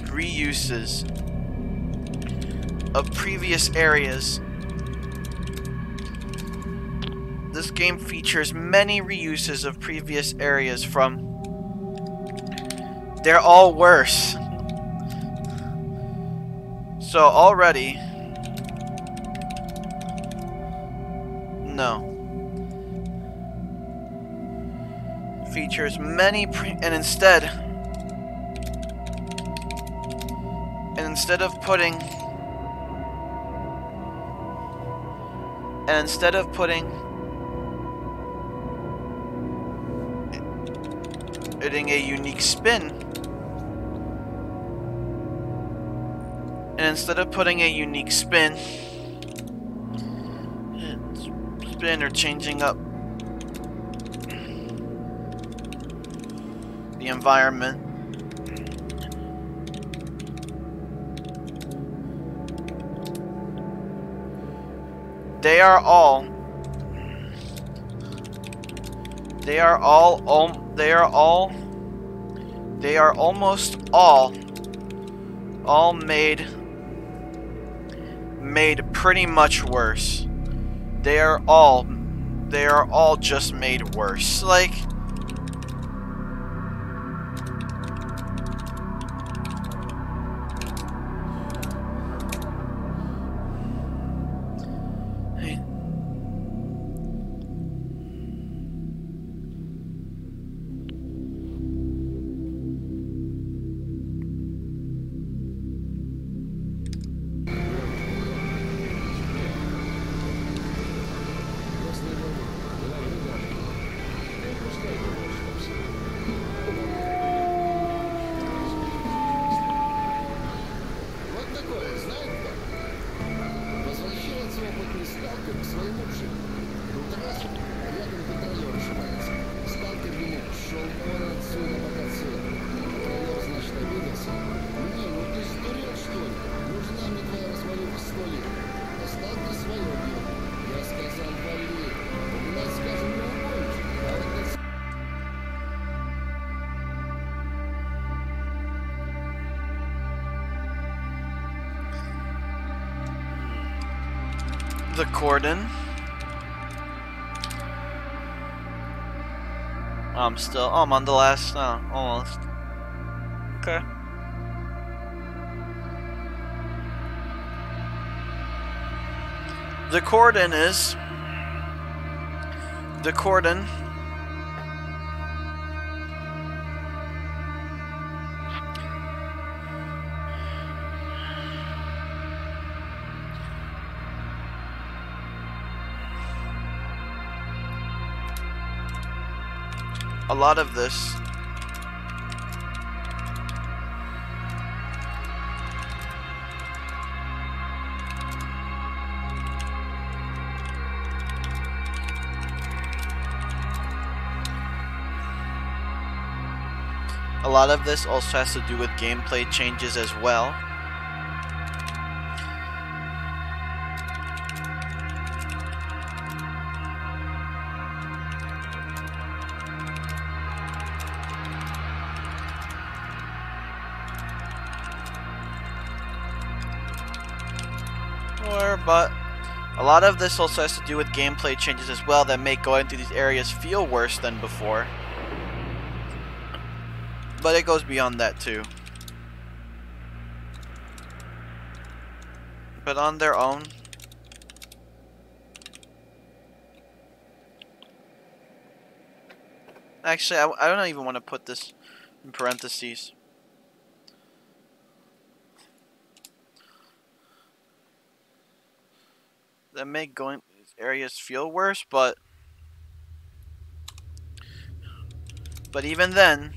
reuses of previous areas. This game features many reuses of previous areas from... They're all worse. So already... No. features many and instead of putting a unique spin, or changing up the environment, they are almost all made pretty much worse. They are all just made worse. Like, the cordon. I'm on the last, almost. Okay. The cordon. A lot of this also has to do with gameplay changes as well. But a lot of this also has to do with gameplay changes as well that make going through these areas feel worse than before. But it goes beyond that too. But on their own, actually, I don't even want to put this in parentheses. That make going these areas feel worse, but even then,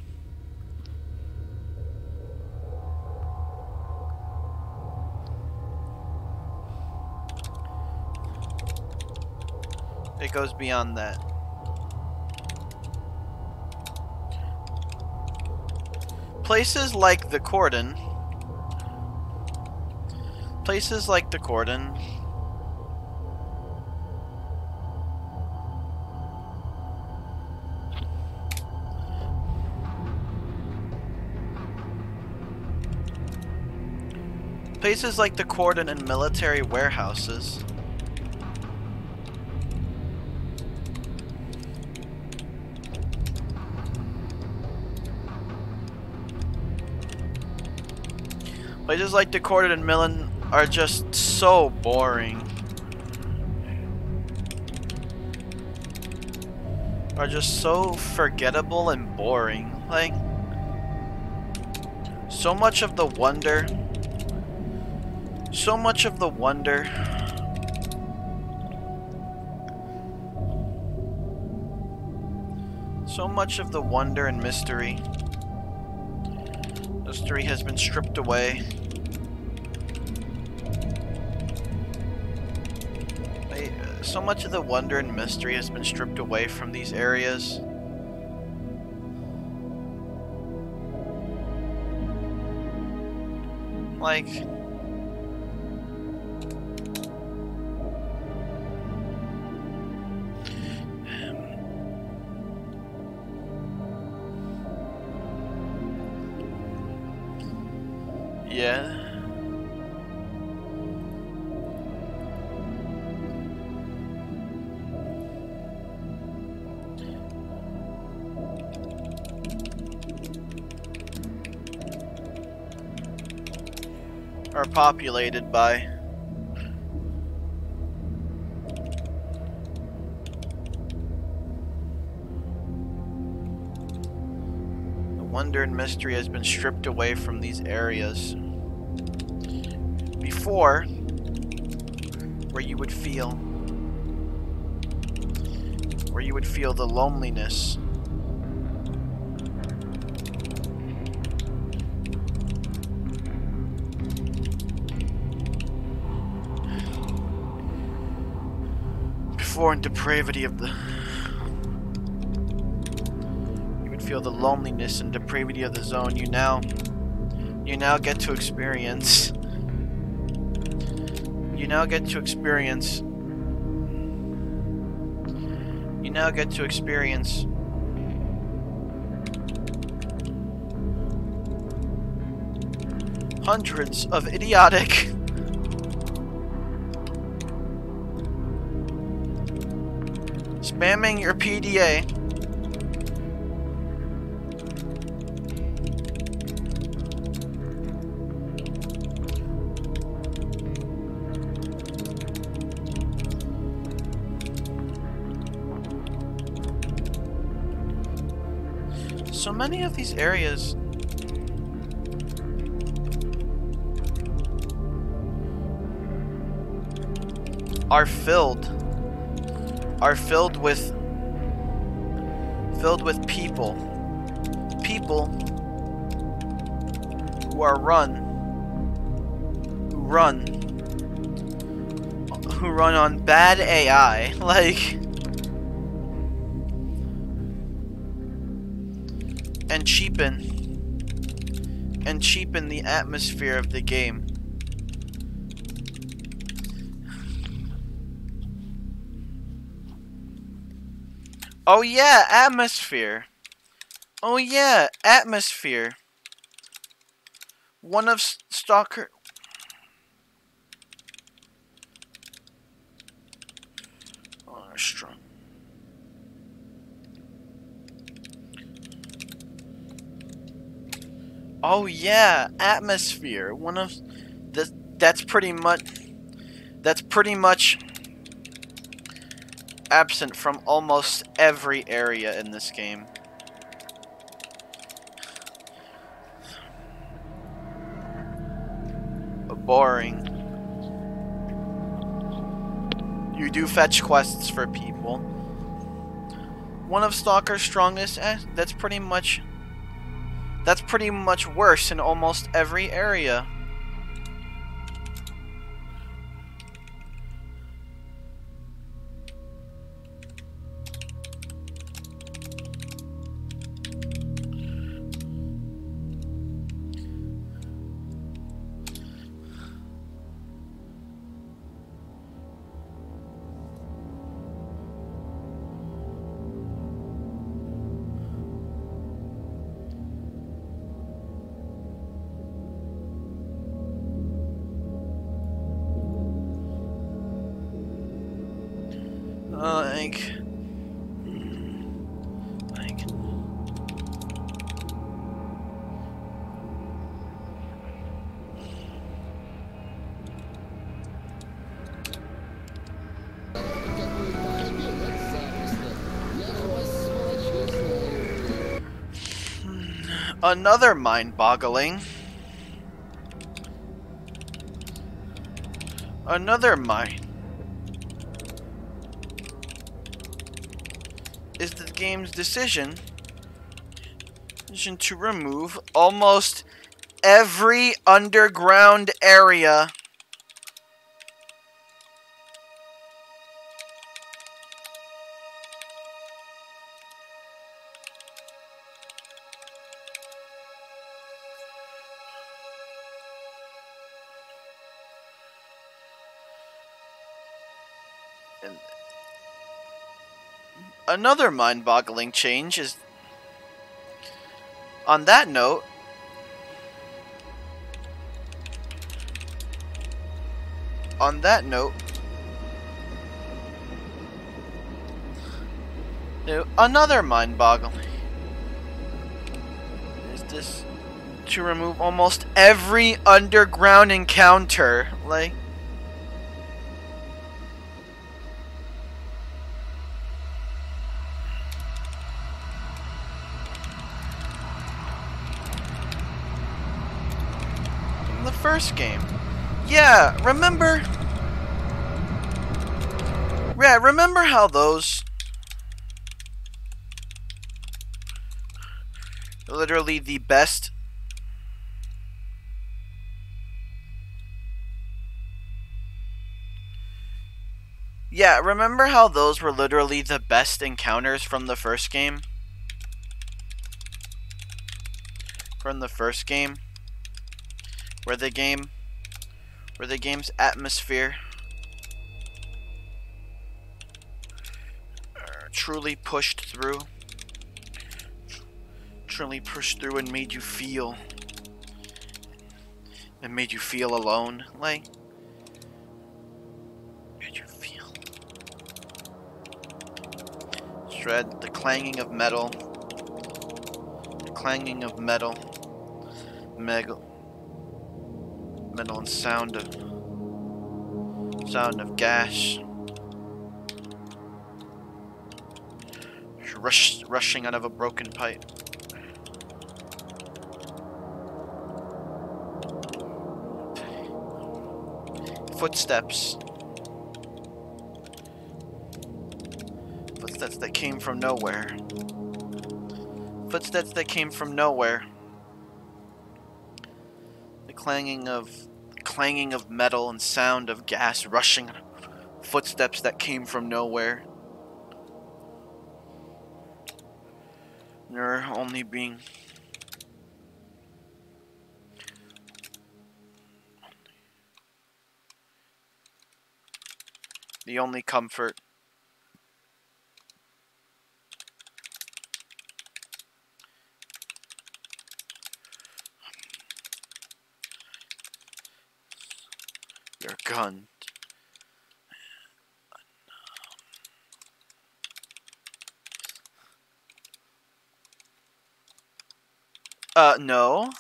it goes beyond that. Places like the cordon, and military warehouses. Places like the cordon and Millen are just so boring. are just so forgettable and boring. Like, so much of the wonder, so much of the wonder, so much of the wonder and mystery has been stripped away. So much of the wonder and mystery has been stripped away from these areas. Like, yeah. Are populated by the wonder and mystery has been stripped away from these areas. Before, where you would feel the loneliness, before in depravity of the, you would feel the loneliness and depravity of the zone. You now get to experience. You now get to experience hundreds of idiotic spamming your PDA. So many of these areas are filled with people who run on bad AI, like, and cheapen the atmosphere of the game. Oh yeah, atmosphere. Oh yeah, atmosphere. One of Stalker. Oh, strong. Oh yeah, atmosphere. One of that's pretty much absent from almost every area in this game. Boring. You do fetch quests for people. One of Stalker's strongest, that's pretty much worse in almost every area. Another mind-boggling. Another mind is the game's decision to remove almost every underground area and another mind-boggling change is on that note. On that note, another mind-boggling is this to remove almost every underground encounter. Like, in the first game. Yeah, remember? Yeah, remember how those literally the best. Yeah, remember how those were literally the best encounters from the first game? From the first game, where the game's atmosphere truly pushed through, and made you feel, alone, like. Shred, the clanging of metal, metal and sound of gas, rushing out of a broken pipe. Footsteps that came from nowhere. Footsteps that came from nowhere. The clanging of metal and sound of gas rushing. Footsteps that came from nowhere. There only being the only comfort. Your gun. No.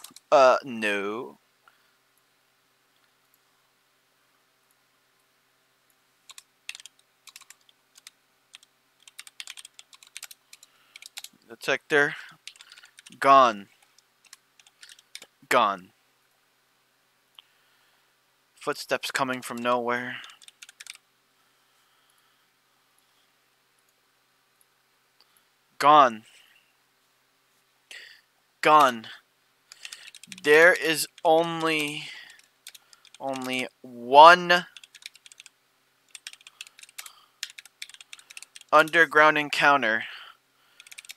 No. Detector. Gone. Gone. Footsteps coming from nowhere. Gone. Gone. There is only one underground encounter,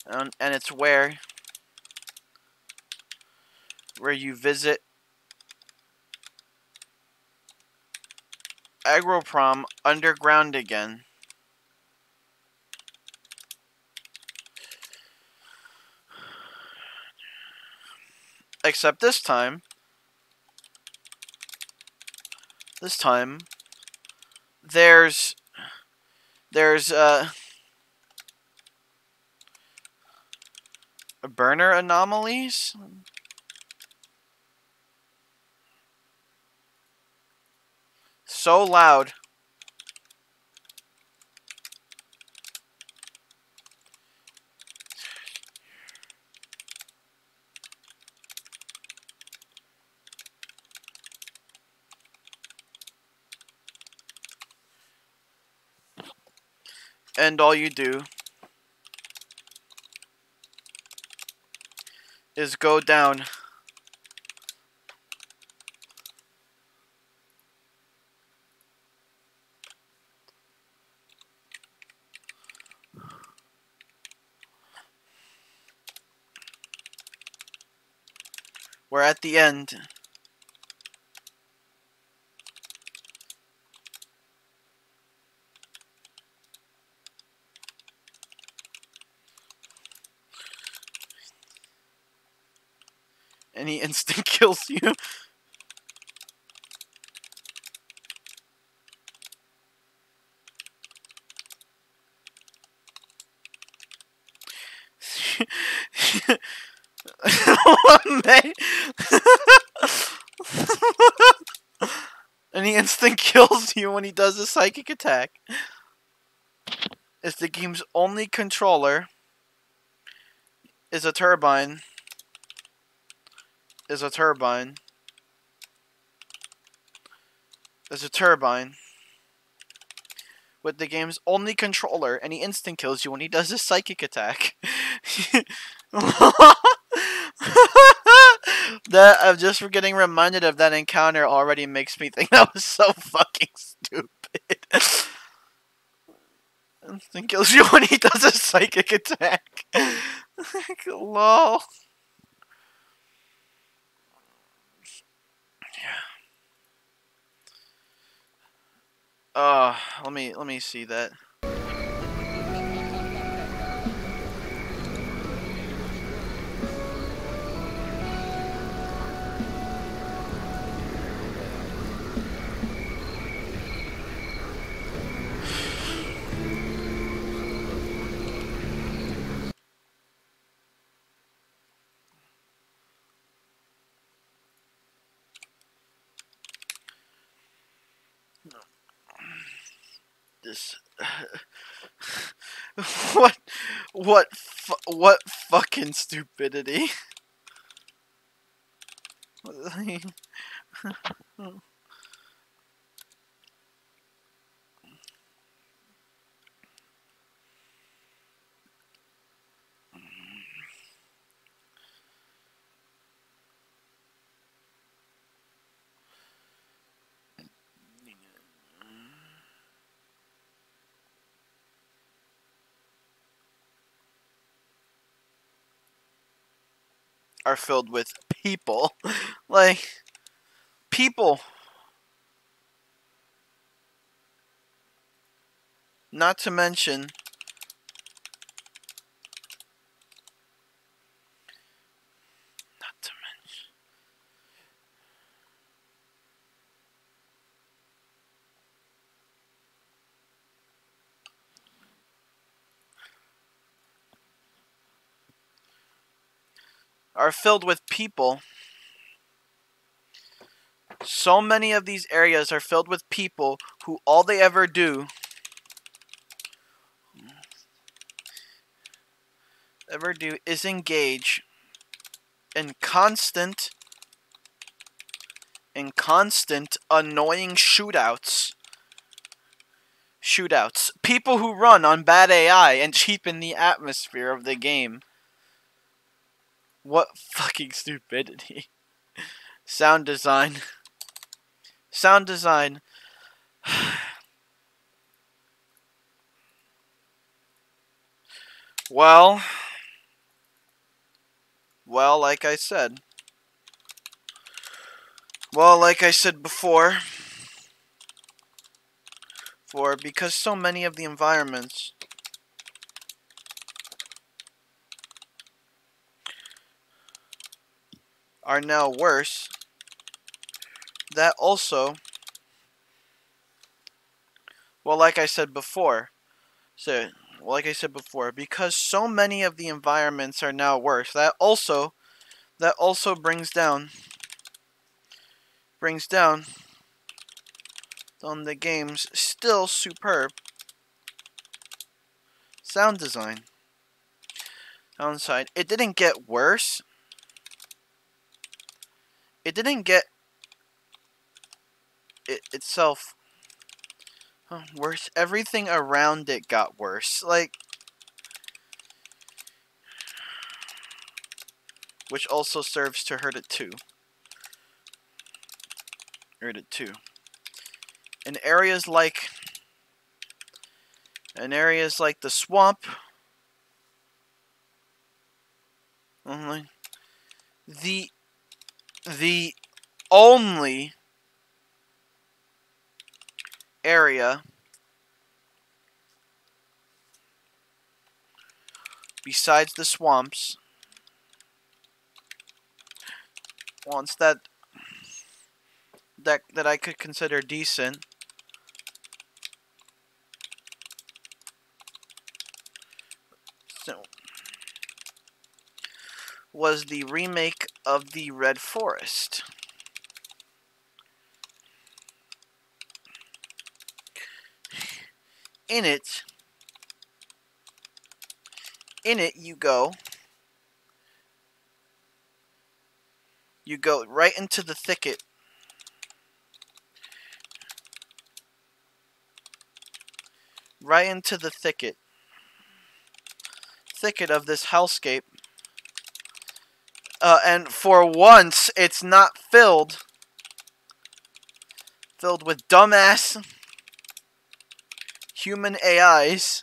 and it's where you visit Agroprom underground again. Except this time there's burner anomalies. So loud. And all you do is go down. Where at the end, any instant kills you. And he instant kills you when he does a psychic attack. It's the game's only controller. Is a turbine. Is a turbine. Is a turbine. With the game's only controller, and he instant kills you when he does a psychic attack. That I'm just getting reminded of that encounter already makes me think that was so fucking stupid. Instant kills you when he does a psychic attack. Lol. Let me see that. This what fucking stupidity. Are filled with people. Like, people. Not to mention, are filled with people. So many of these areas are filled with people who all they ever do is engage in constant annoying shootouts. People who run on bad AI and cheapen the atmosphere of the game. What fucking stupidity. Sound design. Well, like I said before, because so many of the environments are now worse, that also, like I said before, because so many of the environments are now worse, that also brings down on the game's still superb sound design. Downside, it didn't get worse. It didn't get itself Oh, worse. Everything around it got worse. Like, which also serves to hurt it too. Hurt it too. In areas like the swamp, only the only area besides the swamps, once that I could consider decent, so, was the remake of the Red Forest. In it you go right into the thicket. Right into the thicket of this hellscape. And for once, it's not filled with dumbass human AIs.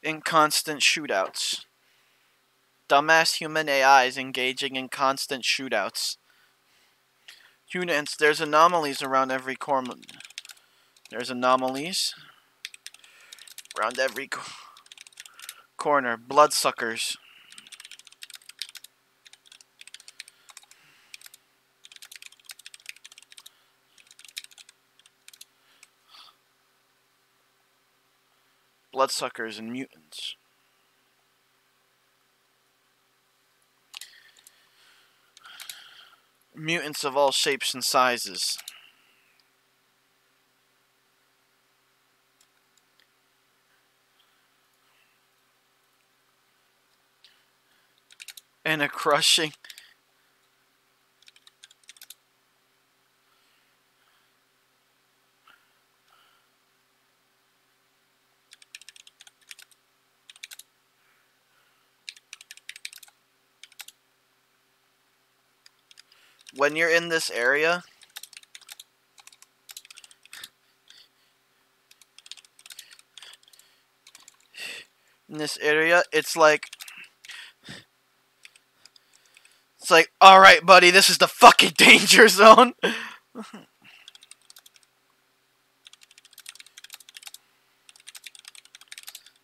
In constant shootouts. Dumbass human AIs engaging in constant shootouts. Units, there's anomalies around every corner. There's anomalies around every corner. Bloodsuckers. Bloodsuckers and mutants. Mutants of all shapes and sizes. And a crushing. When you're in this area, it's like, alright, buddy, this is the fucking danger zone.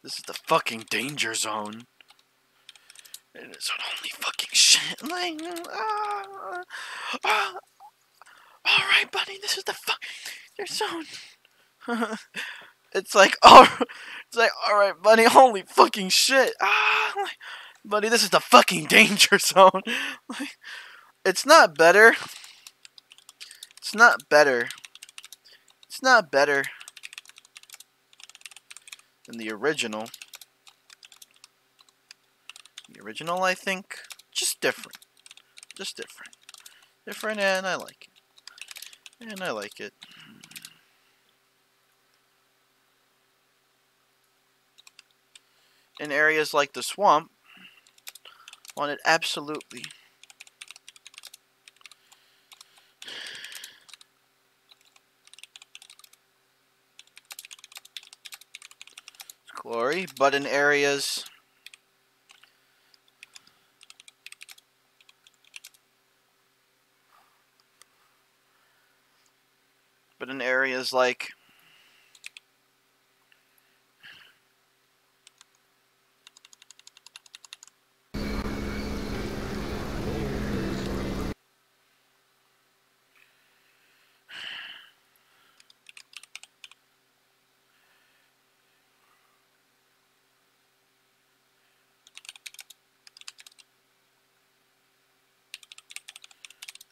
This is the fucking danger zone. It is holy fucking shit. Like, alright, buddy, this is the fucking danger zone. It's like, alright, buddy, holy fucking shit. Buddy, this is the fucking danger zone. It's not better. It's not better. It's not better than the original. The original, I think, just different. Just different. Different, and I like it. And I like it. In areas like the swamp, want it absolutely. Glory, but in areas like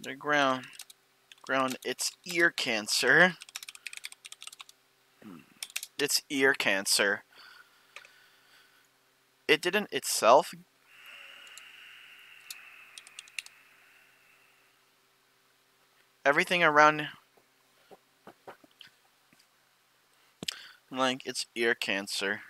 the ground, it's ear cancer. It's ear cancer. It didn't itself. Everything around, like, it's ear cancer.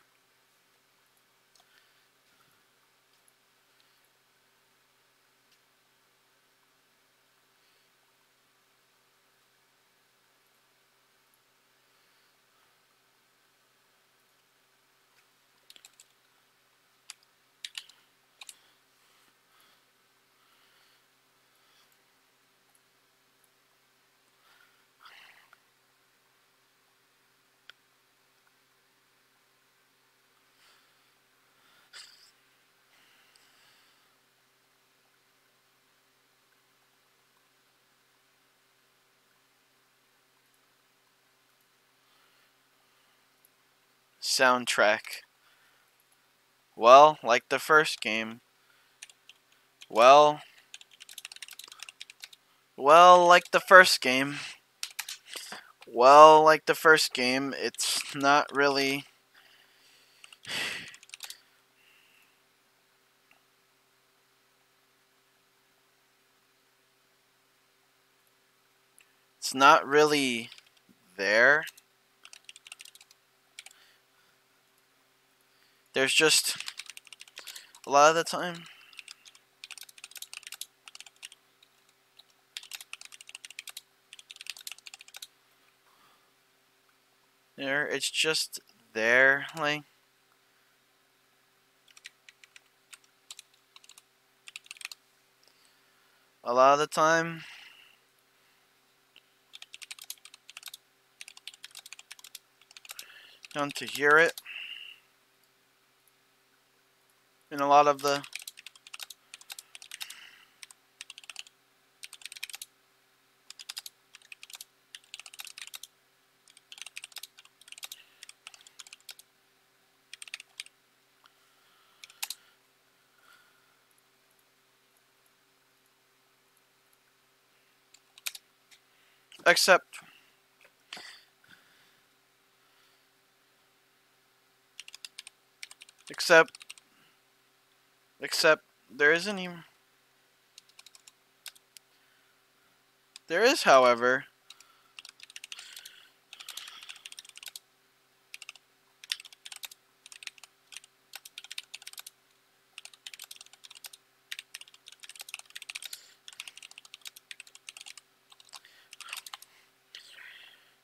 Soundtrack. Well, like the first game. Well, like the first game. Well, like the first game, it's not really. It's not really there. There's just a lot of the time. It's just there, like. A lot of the time. Down to hear it. In a lot of the. Except there isn't even. There is, however.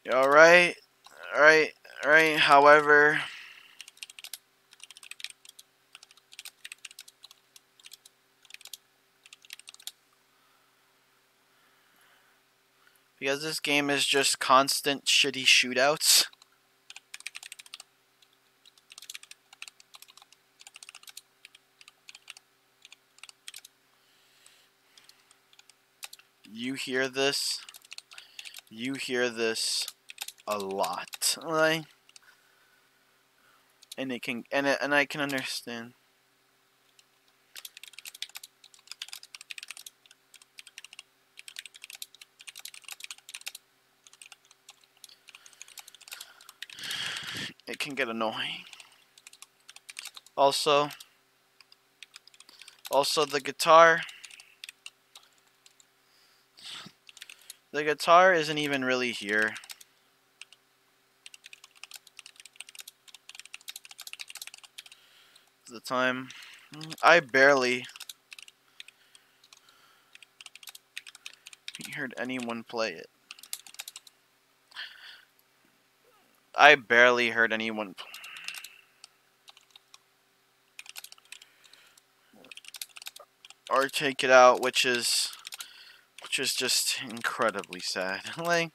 Alright. Alright. However. Because this game is just constant shitty shootouts. You hear this. You hear this a lot. Like, and it can and I can understand. It can get annoying. Also the guitar. The guitar isn't even really here. The time. I barely heard anyone play it. I barely heard anyone or take it out, which is just incredibly sad. Like,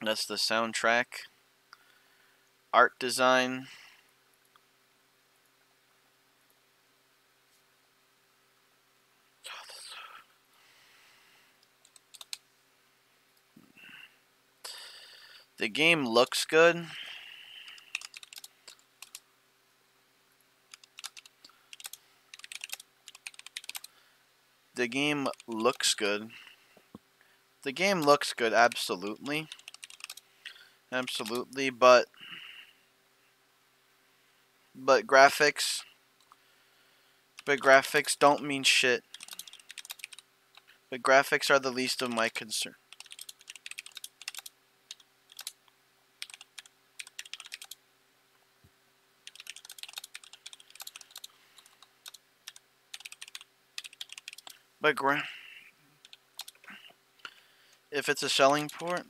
that's the soundtrack. Art design. The game looks good. the game looks good. The game looks good, absolutely. Absolutely, but graphics don't mean shit. But graphics are the least of my concern. But if it's a selling point,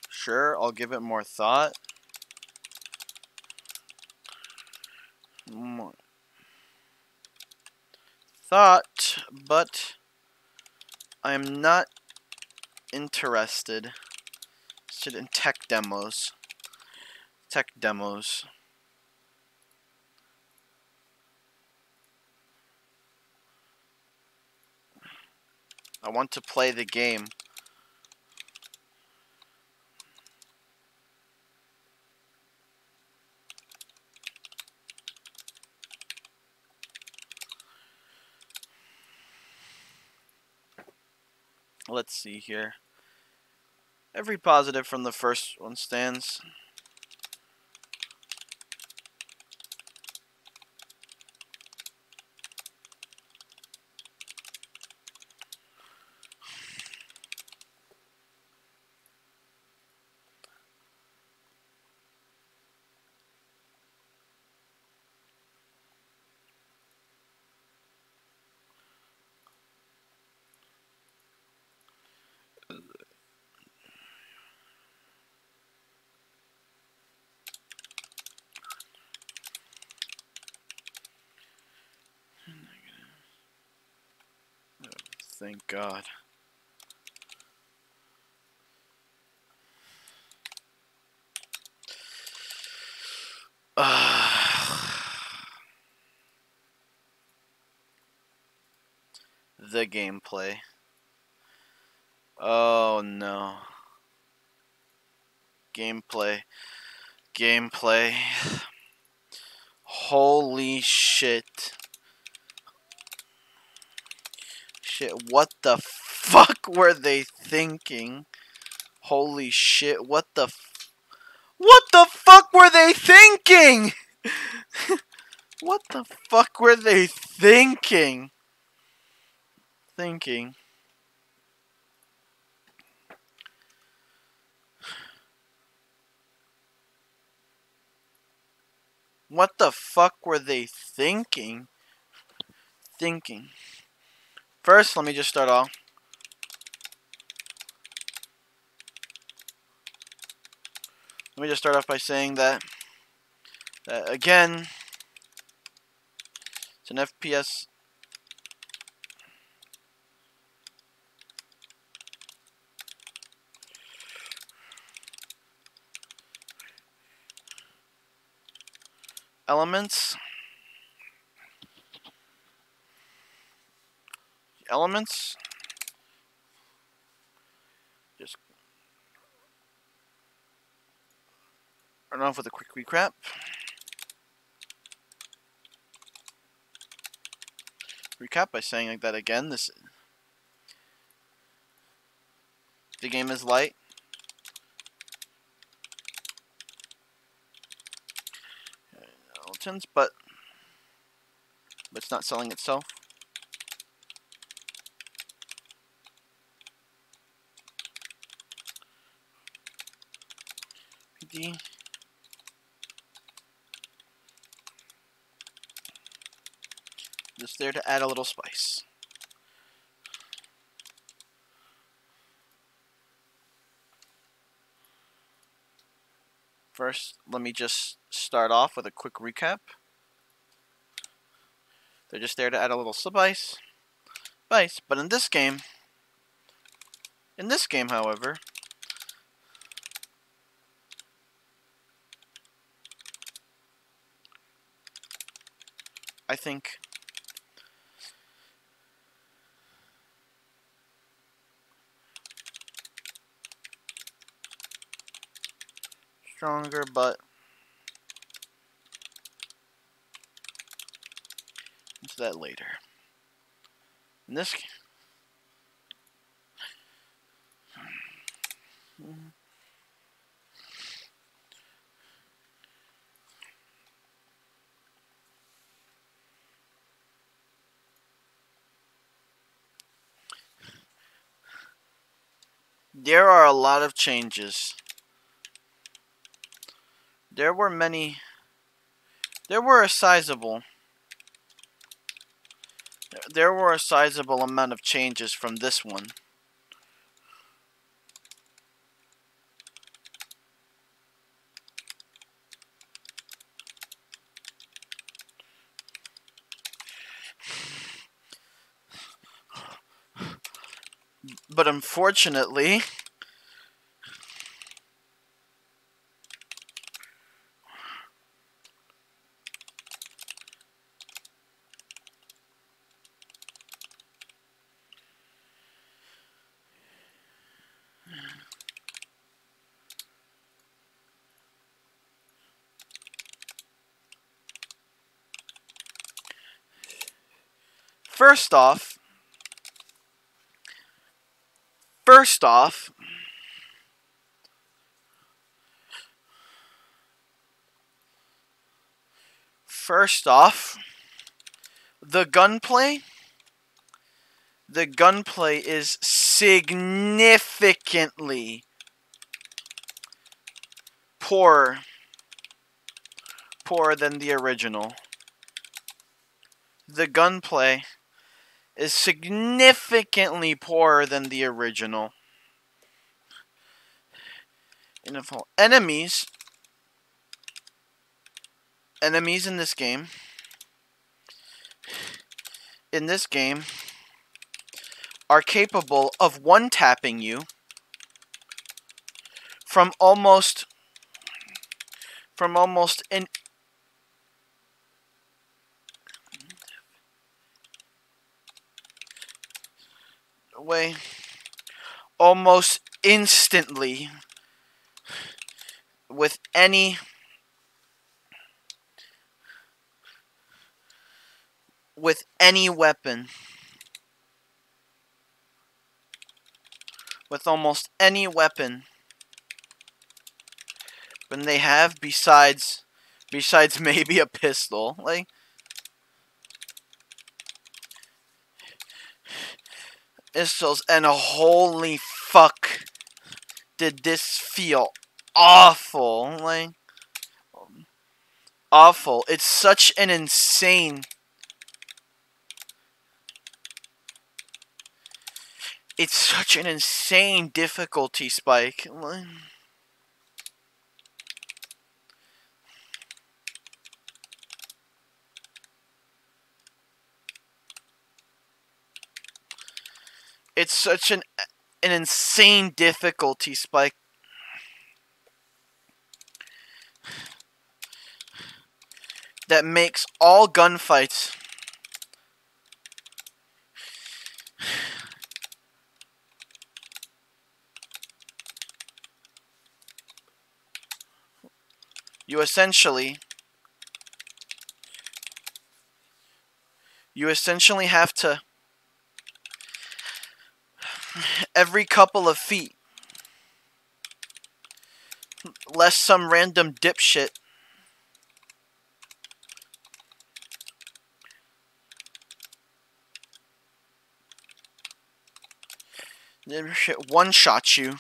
sure, I'll give it more thought. More thought, but I'm not interested in tech demos. I want to play the game. Let's see here. Every positive from the first one stands. Thank God. The gameplay. Oh no. Gameplay. Holy shit. What the fuck were they thinking? Holy shit, what the fuck were they thinking? What the fuck were they thinking? What the fuck were they thinking? First, let me just start off. Let me just start off by saying that again, it's an FPS. Elements. Just run off with a quick recap. By saying like that again. The game is light. But it's not selling itself. PD. Just there to add a little spice. First, let me just start off with a quick recap. They're just there to add a little spice. But in this game, however, I think stronger, but that later. In this there are a lot of changes. There were many. There were a sizable amount of changes from this one. But unfortunately, first off, the gunplay is significantly poorer than the original. The gunplay is significantly poorer than the original. And if all enemies in this game are capable of one-tapping you from almost an way, almost instantly, with any weapon, with almost any weapon when they have, besides maybe a pistol. Like, pistols, and holy fuck, did this feel awful. Like, awful. It's such an insane difficulty spike. It's such an insane difficulty spike that makes all gunfights you essentially have to, every couple of feet, lest some random dipshit one-shot you.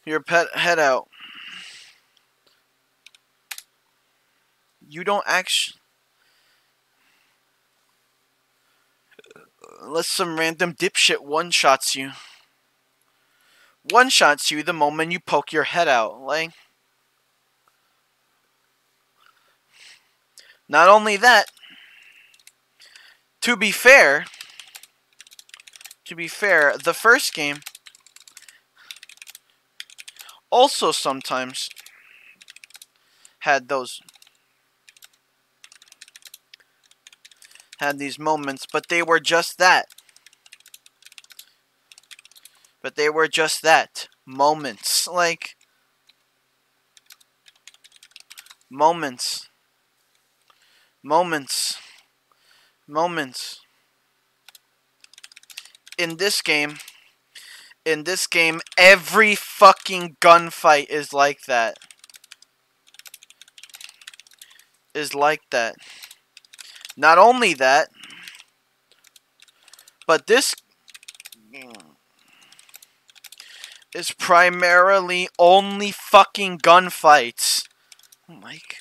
Your pet head out. You don't actually, unless some random dipshit one-shots you. One-shots you the moment you poke your head out. Like, not only that, to be fair, the first game also sometimes had these moments, but they were just that. But they were just that. Moments. Like, moments. Moments. Moments. In this game, every fucking gunfight is like that. Not only that, but this is primarily only fucking gunfights. Like,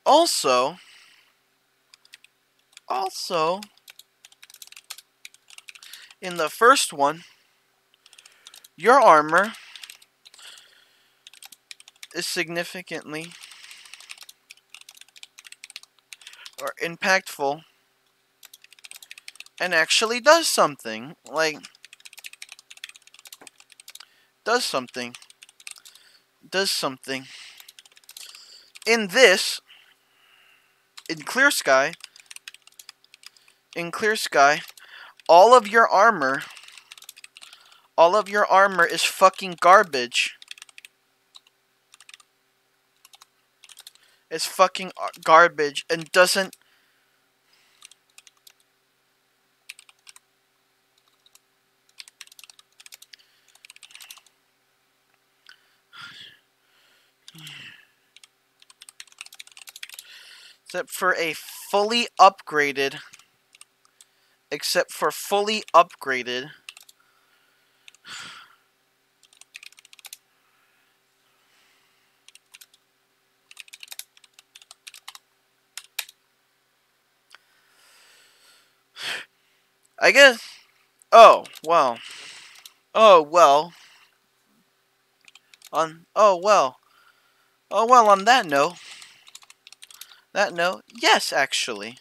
also, in the first one, your armor is significantly or impactful and actually does something. Like, does something. In this, in Clear Sky, all of your armor is fucking garbage. It's fucking garbage and doesn't. Except for fully upgraded. I guess. Oh well. On that note, yes, actually,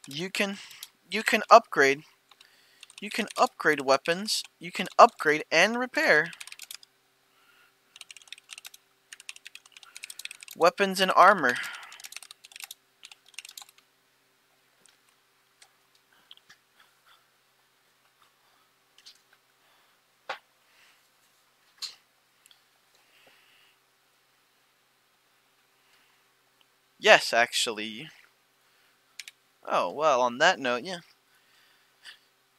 you can upgrade. You can upgrade weapons. You can upgrade and repair weapons and armor. Yes, actually. Oh, well, on that note, yeah.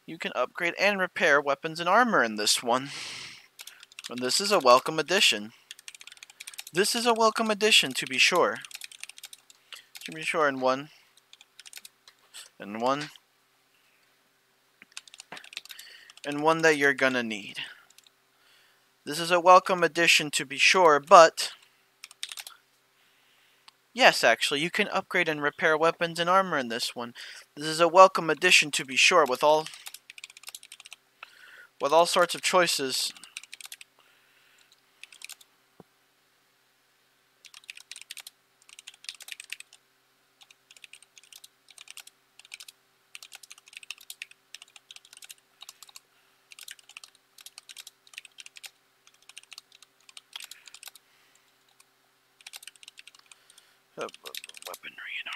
You can upgrade and repair weapons and armor in this one. And this is a welcome addition. To be sure. And one that you're gonna need. This is a welcome addition to be sure, but yes, actually, you can upgrade and repair weapons and armor in this one. This is a welcome addition to be sure, with all sorts of choices. Weaponry and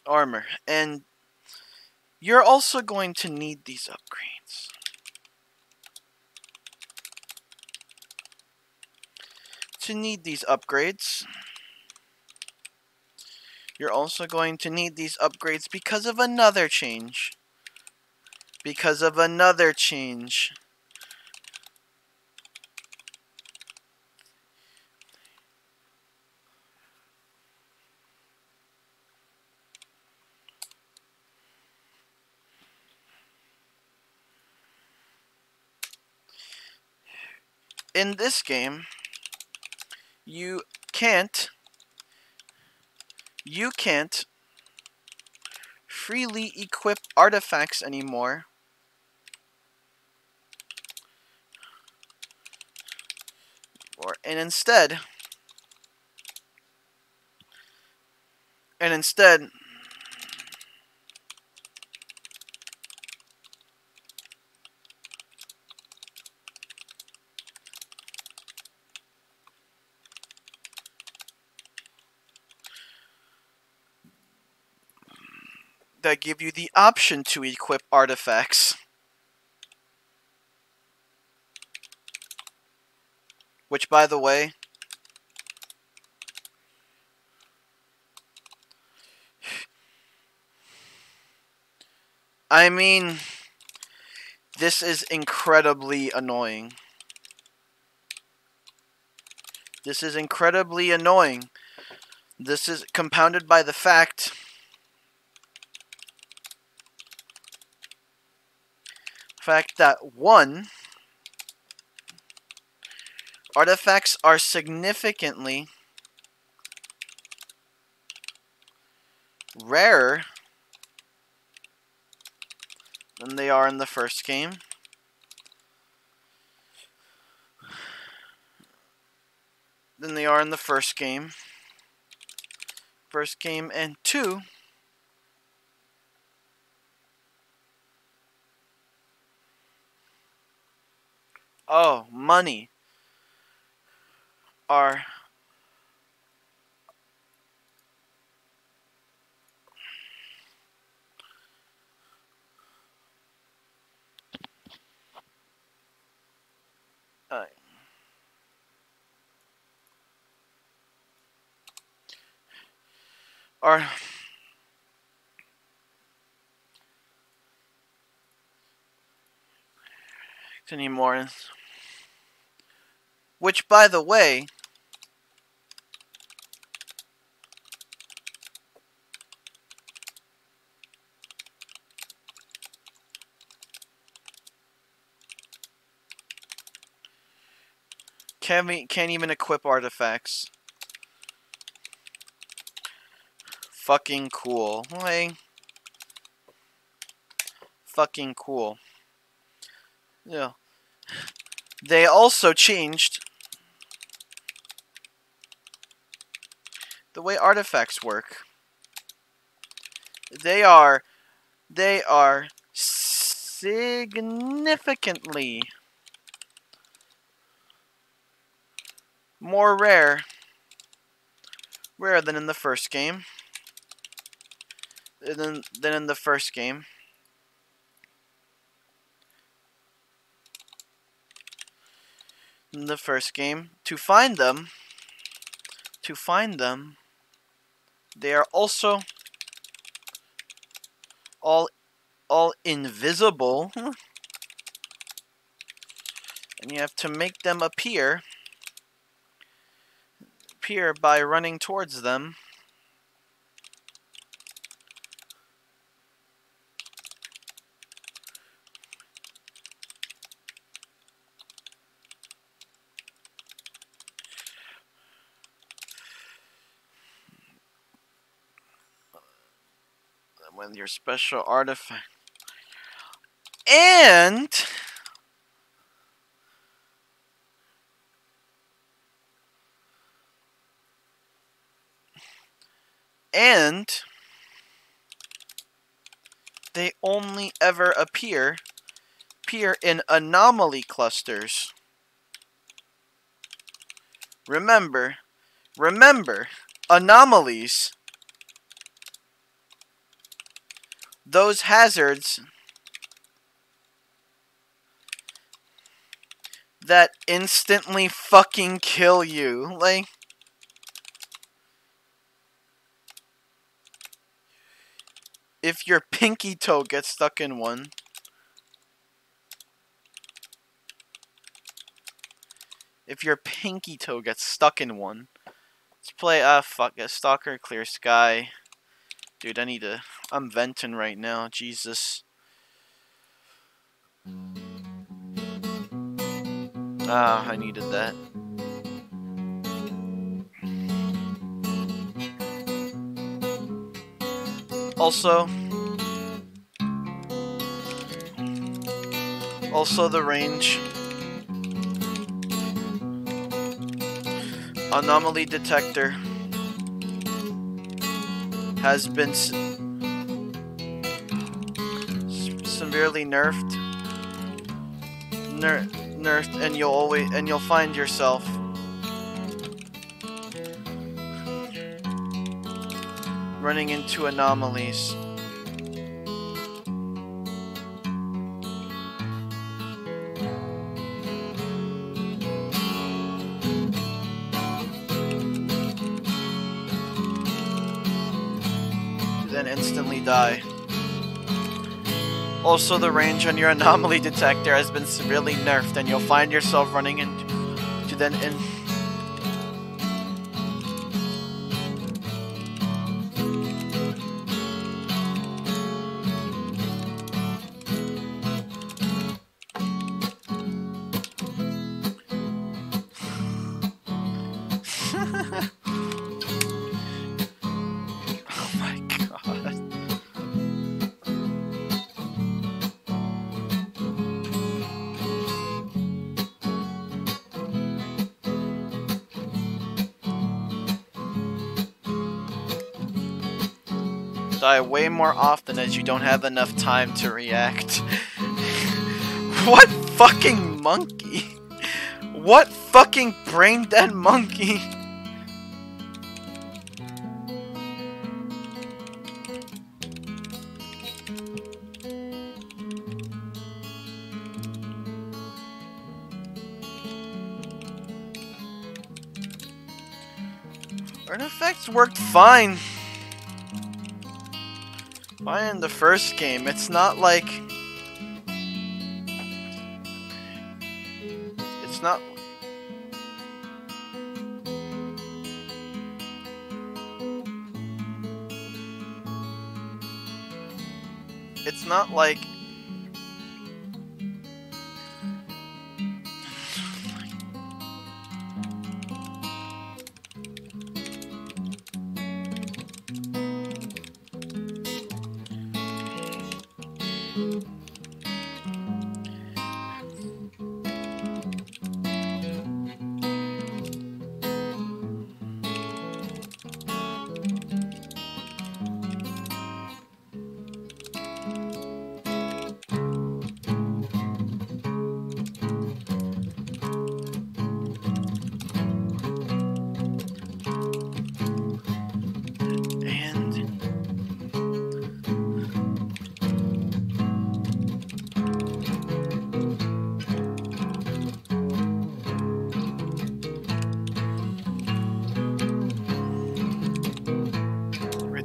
armor. And you're also going to need these upgrades. You're also going to need these upgrades because of another change. In this game, you can't freely equip artifacts anymore. And instead, that give you the option to equip artifacts. Which, by the way, I mean, this is incredibly annoying. This is incredibly annoying. This is compounded by the fact that, one, artifacts are significantly rarer than they are in the first game. And two, oh, money are are anymore. Which, by the way, can't even equip artifacts. Fucking cool. Like, fucking cool. Yeah. They also changed the way artifacts work. They are significantly more rare than in the first game. In the first game. To find them, they are also all invisible, and you have to make them appear by running towards them. With your special artifact. And they only ever appear in anomaly clusters. Remember, anomalies. Those hazards that instantly fucking kill you. Like, if your pinky toe gets stuck in one. Let's play, fuck it, S.T.A.L.K.E.R Clear Sky. Dude, I'm venting right now, Jesus. I needed that. Also the range. Anomaly detector has been severely nerfed, and you'll find yourself running into anomalies. and instantly die. Also, the range on your anomaly detector has been severely nerfed, and you'll find yourself running into then in. Oh my god. Die way more often as you don't have enough time to react. What fucking monkey? What fucking brain dead monkey? Artifacts worked fine. Fine in the first game. It's not like... It's not... It's not like...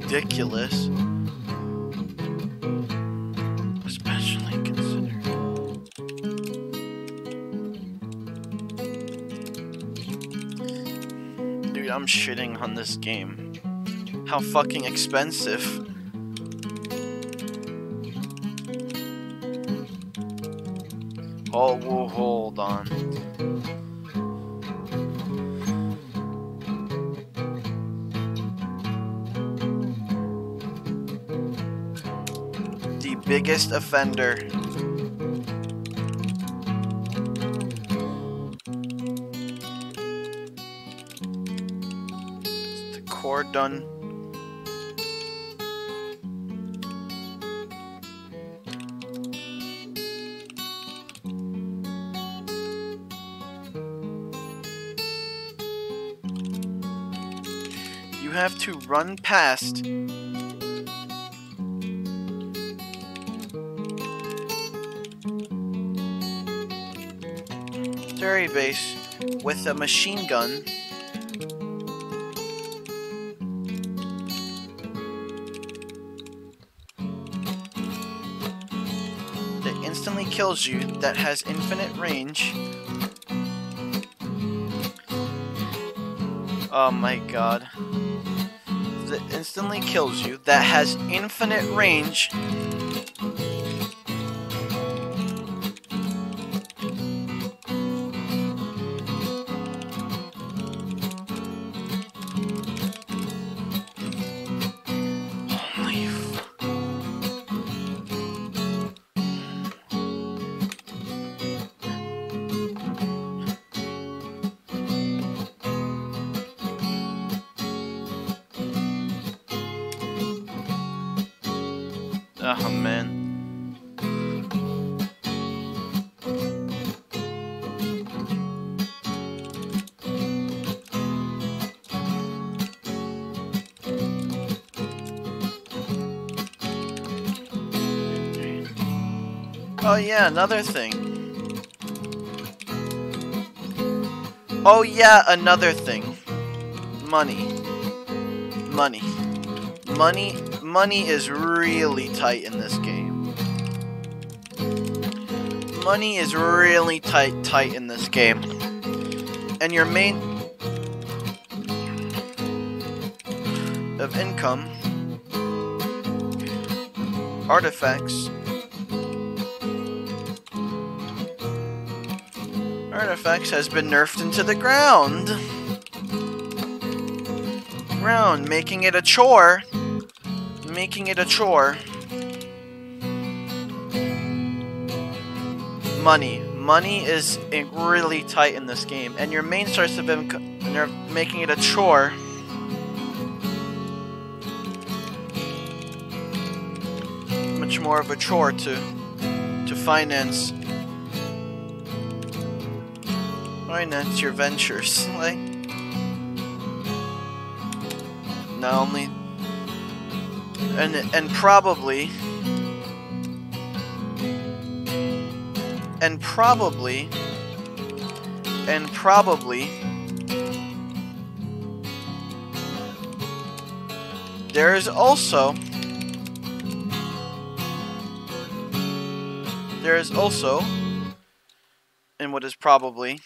ridiculous. Especially considering. Dude, I'm shitting on this game. How fucking expensive. Oh, whoa, hold on. Biggest offender. Is the core done? You have to run past base with a machine gun that instantly kills you, that has infinite range. Oh my god. That instantly kills you, that has infinite range. Oh man. Oh yeah, another thing. Oh yeah, another thing. Money. Money. Money. money is really tight in this game. Money is really tight in this game. And your main of income, artifacts has been nerfed into the ground, making it a chore. Money is really tight in this game, and your main source of income, and you're making it a chore. Much more of a chore to finance your ventures. Like, not only and probably there is also and what is probably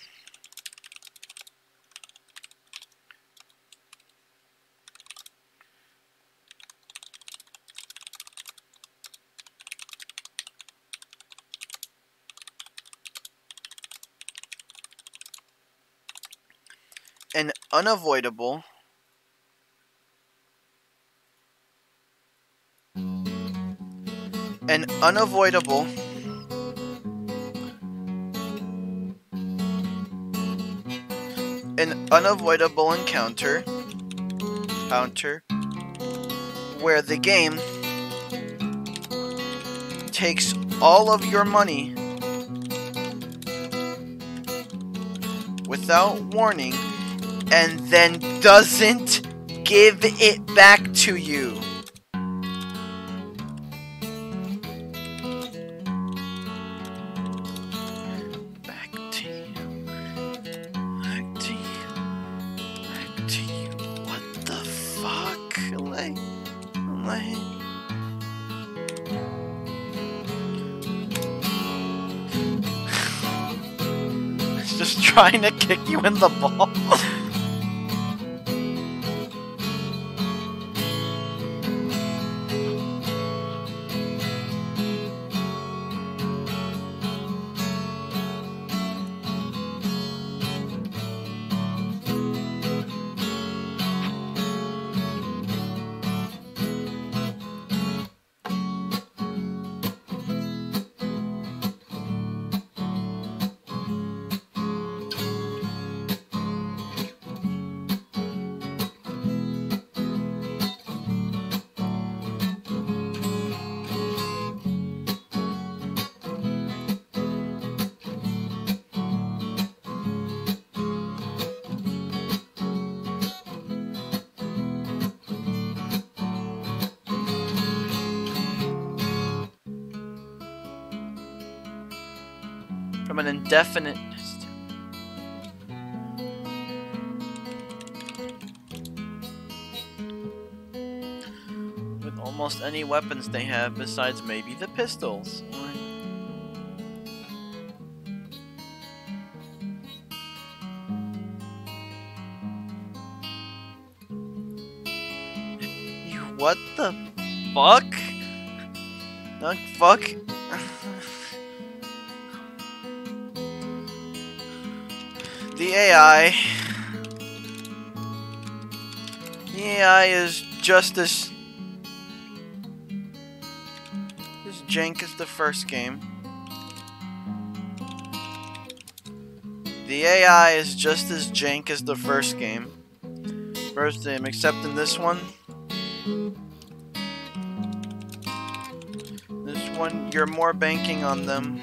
an unavoidable encounter where the game takes all of your money without warning and then doesn't give it back to you. Just trying to kick you in the ball. From an indefinite with almost any weapons they have besides maybe the pistols. What the fuck? Not fuck. The AI is just as jank as the first game. The AI is just as jank as the first game. Except in this one. This one, you're more banking on them.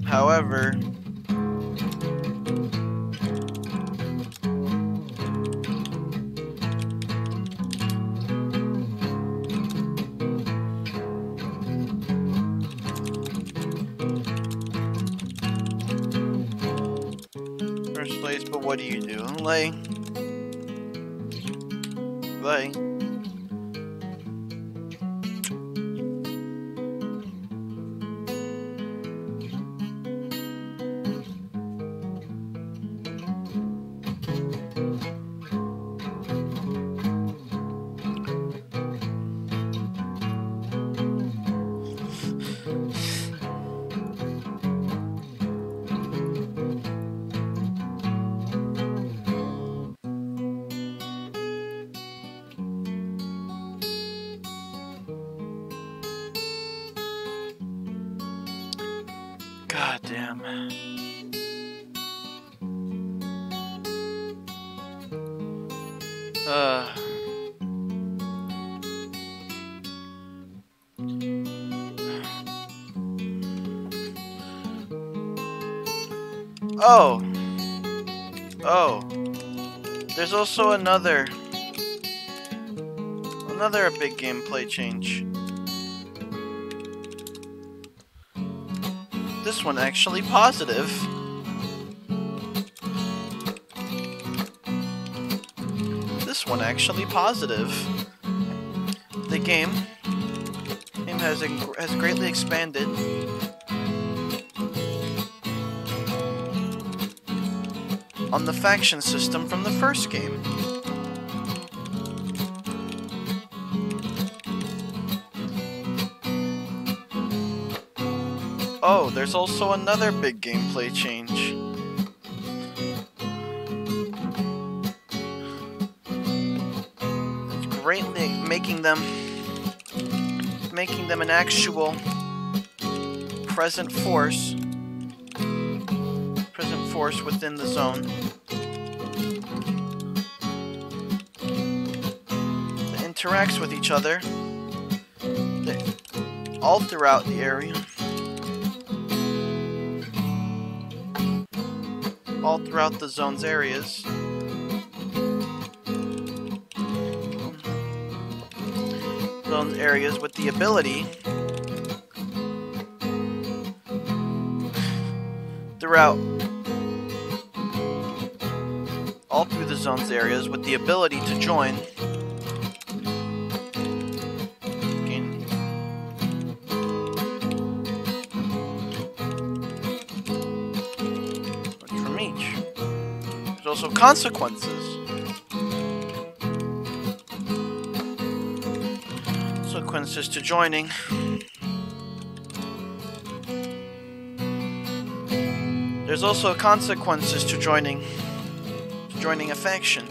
However, first place, but what do? Like... God damn. Oh. There's also another big gameplay change. This one actually positive. This one actually positive. The game has greatly expanded on the faction system from the first game. Oh, there's also another big gameplay change. It's greatly making them an actual present force within the zone. That interacts with each other all throughout the area. All throughout the zone's areas. Zone's areas with the ability all through the zone's areas with the ability to join. From each. There's also consequences. Consequences to joining. There's also consequences to joining a faction.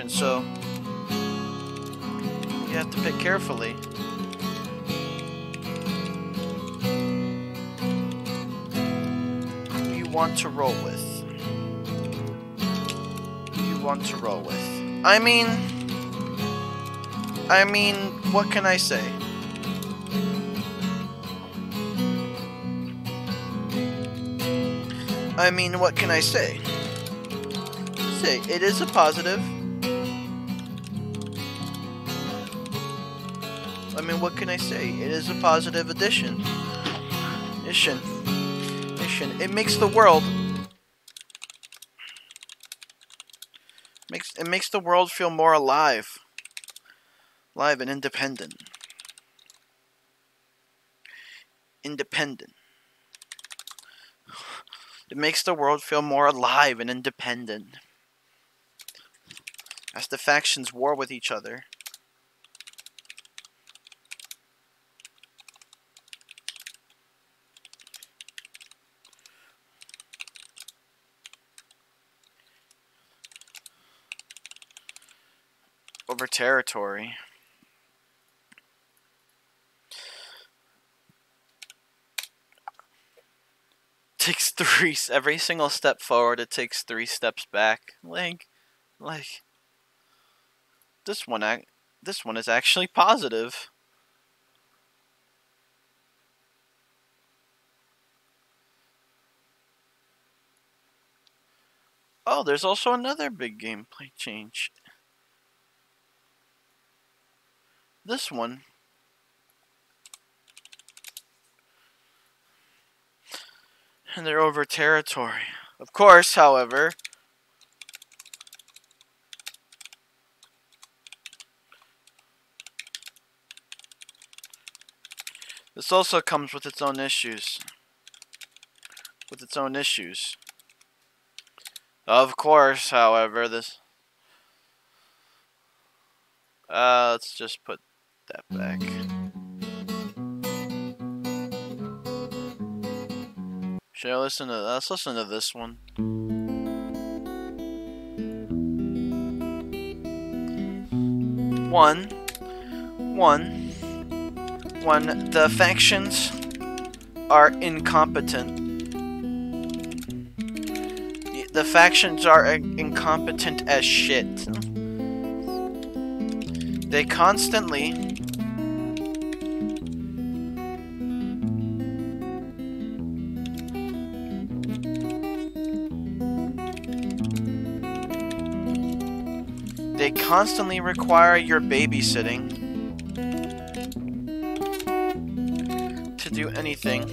So you have to pick carefully. Who you want to roll with. I mean, what can I say? What can I say? It is a positive. What can I say? It is a positive addition. It makes the world. It makes the world feel more alive. And independent. It makes the world feel more alive and independent. As the factions war with each other. Over territory. Takes every single step forward, it takes 3 steps back. Like this one is actually positive. Oh, there's also another big gameplay change. This one and they're over territory. Of course, however, this also comes with its own issues. Of course, however, this... let's just put that back. Should I listen to... let's listen to this one. When the factions are incompetent. The factions are incompetent as shit. They constantly require your babysitting to do anything.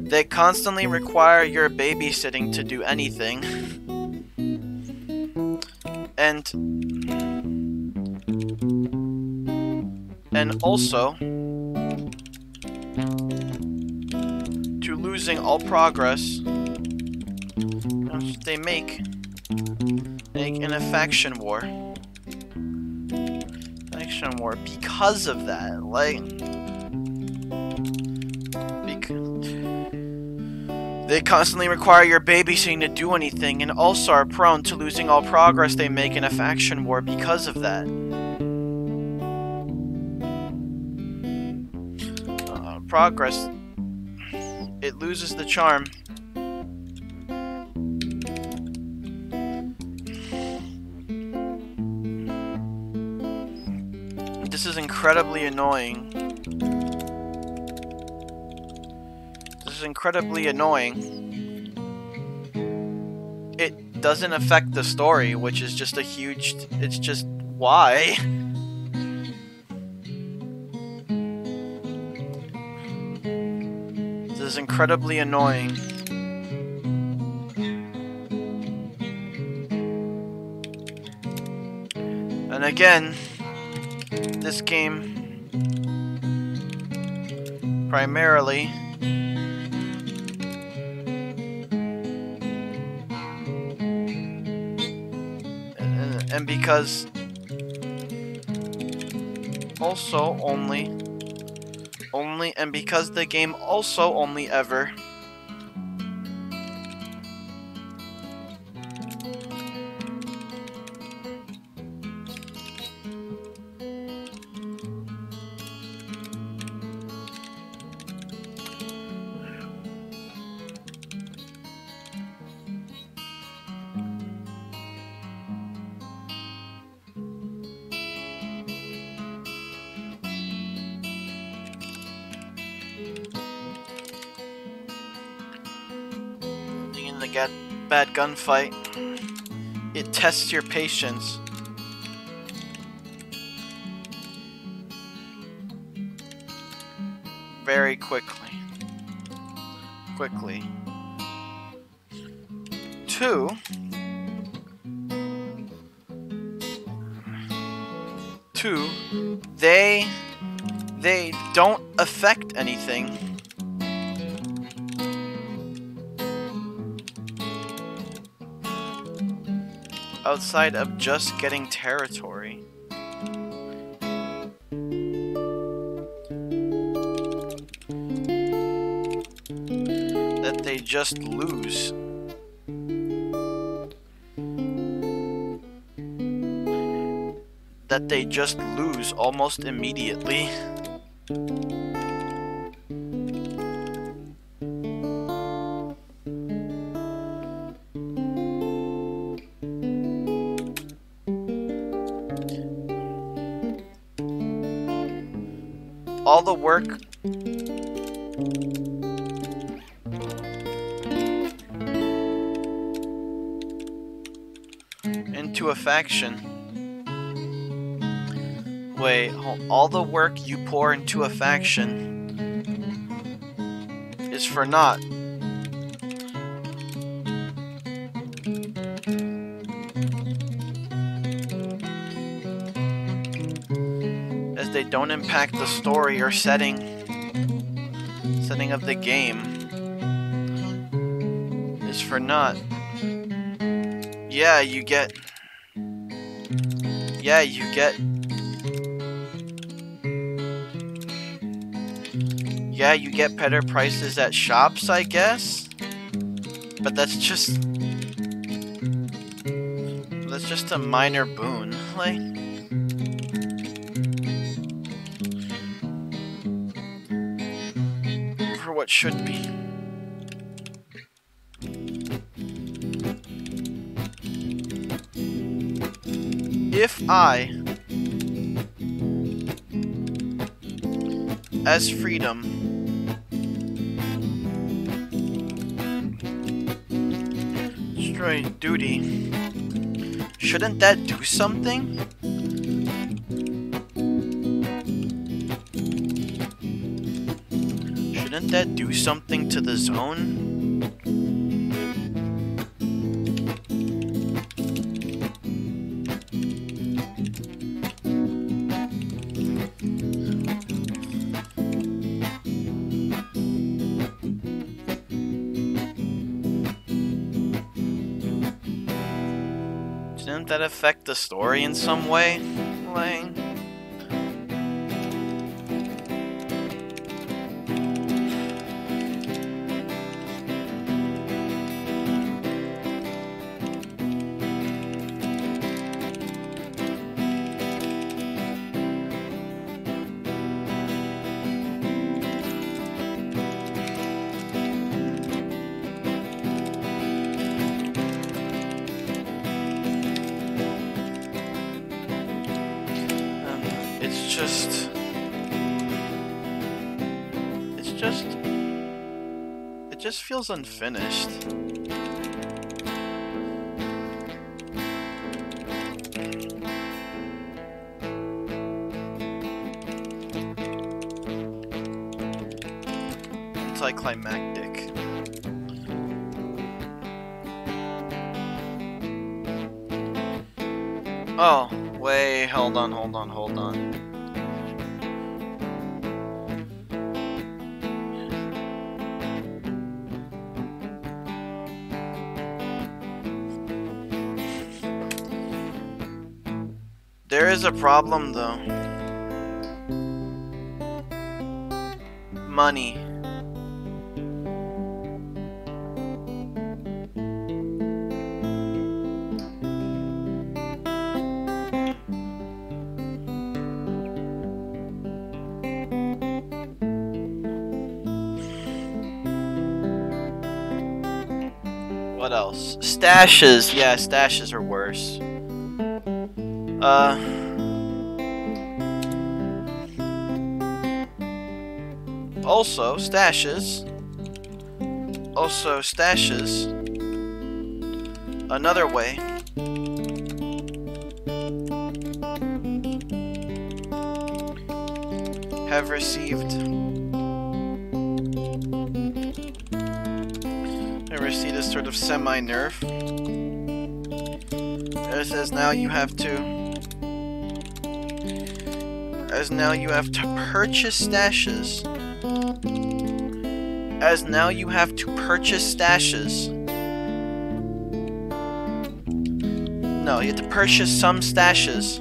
They constantly require your babysitting to do anything. And also to losing all progress. They make in a faction war. Because of that, like, they constantly require your babysitting to do anything, and also are prone to losing all progress they make in a faction war because of that. Progress, it loses the charm. This is incredibly annoying. It doesn't affect the story, which is just a huge... it's just... why? This is incredibly annoying. And again, this game primarily and because also only and because the game also only ever in the bad gunfight, it tests your patience. Very quickly. Two, they don't affect anything. Outside of just getting territory. That they just lose. That they just lose almost immediately. All the work into a faction. Wait, all the work you pour into a faction is for naught. they don't impact the story or setting of the game is for naught. Yeah, you get better prices at shops, I guess. But that's just a minor boon, like. For what should be. If I, as freedom, destroy duty, shouldn't that do something? Shouldn't that do something to the zone? Didn't that affect the story in some way? Like... It just feels unfinished. Anticlimactic. Oh, wait, hold on. There is a problem, though. Money. What else? Stashes. Yeah, stashes are worse. Also stashes. Another way. Have received a sort of semi-nerf. As now you have to purchase stashes. No, you have to purchase some stashes.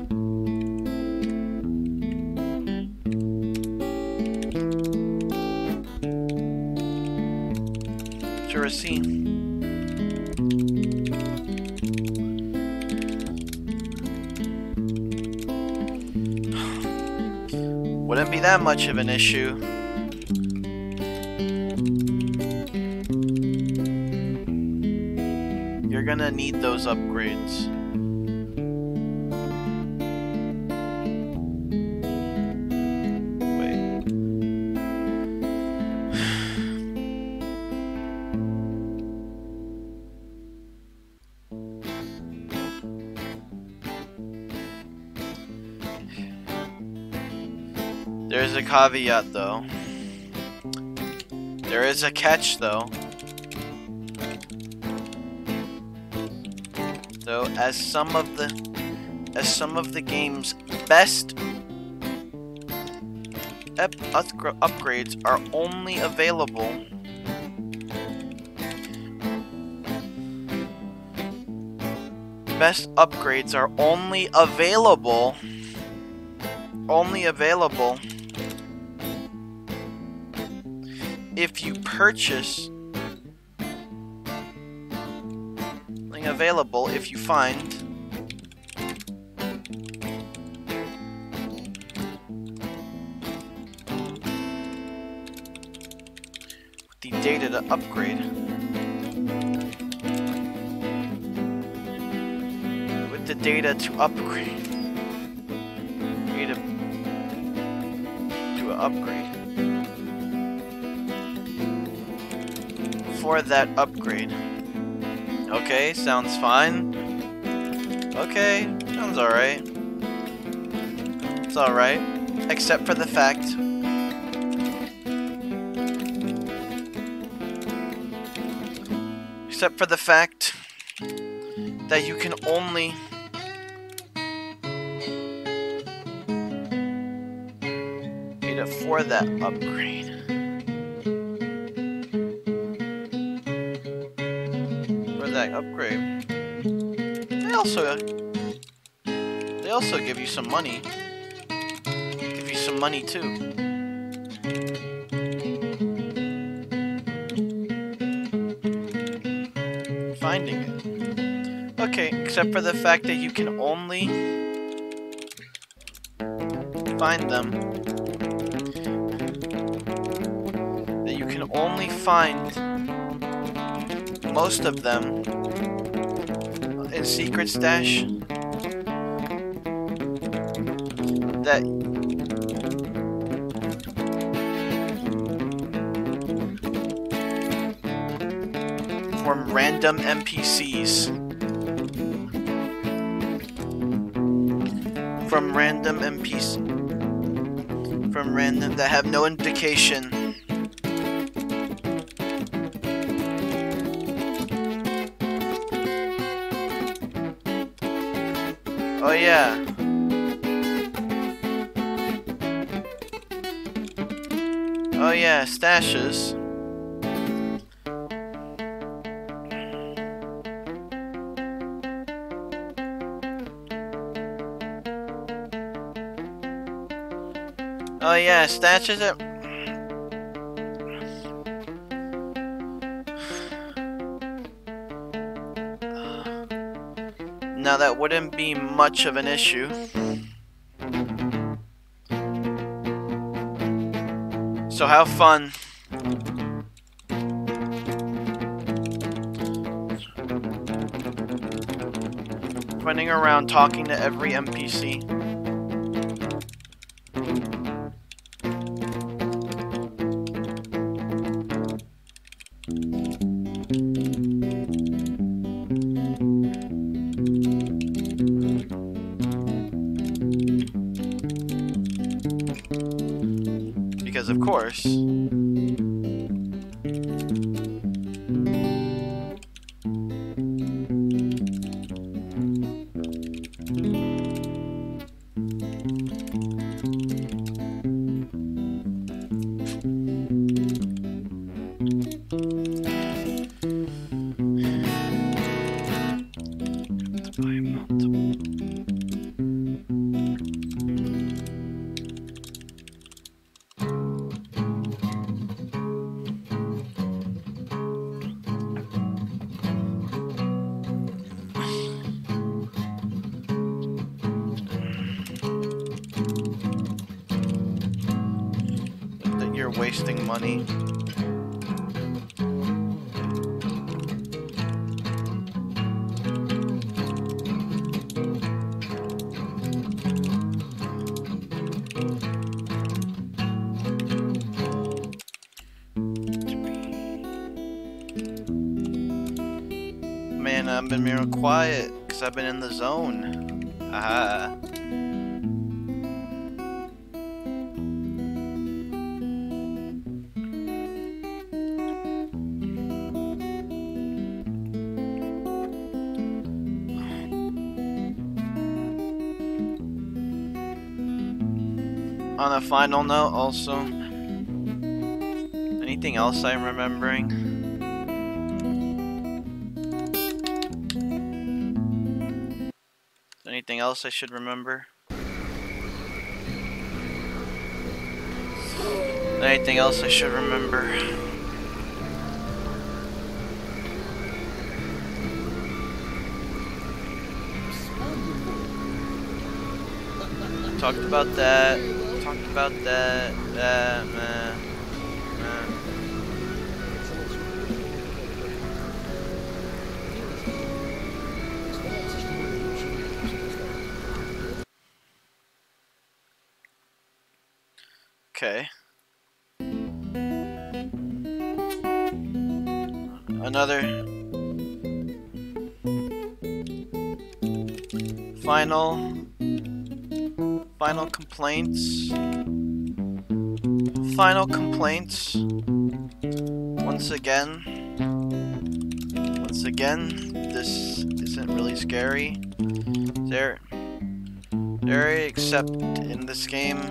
To receive. Wouldn't be that much of an issue. You're gonna need those upgrades. Wait. There's a caveat, though. There is a catch, though. Though, as some of the game's best upgrades are only available best upgrades are only available if you purchase available if you find the data to upgrade. With the data to upgrade. Data to upgrade. For that upgrade. Okay, sounds fine. Okay, sounds alright. It's alright. Except for the fact that you can only data for that upgrade. That upgrade. They also give you some money. Give you some money too. Finding it. Okay, except for the fact that you can only find them. That you can only find most of them in Secret Stash. That from random NPCs. From random NPCs. From random that have no indication. Oh yeah. Oh yeah, stashes. Oh yeah, stashes it. Now that wouldn't be much of an issue. So have fun. Running around talking to every NPC. Because of course. You're wasting money. Man, I've been real quiet because I've been in the zone. Haha. On a final note, also, anything else I'm remembering? Anything else I should remember? Anything else I should remember? Talked about that. Talked about that. Okay. Another final complaints. Final complaints. Once again, this isn't really scary. There, except in this game.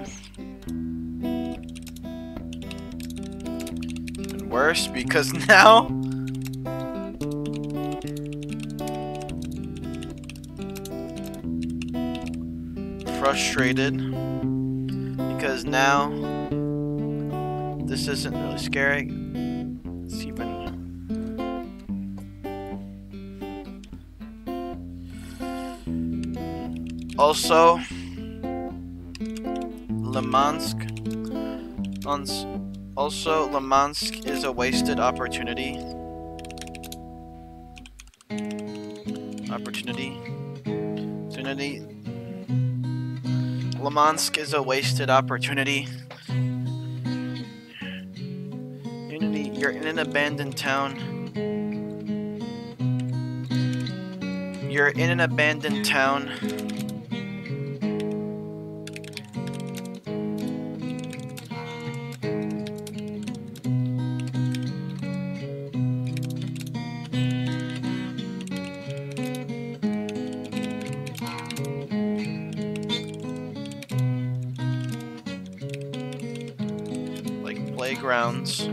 Even worse, because now frustrated because now this isn't really scary. It's even also Lemansk is a wasted opportunity. Lemansk is a wasted opportunity. You're in an abandoned town. You're in an abandoned town. Like playgrounds.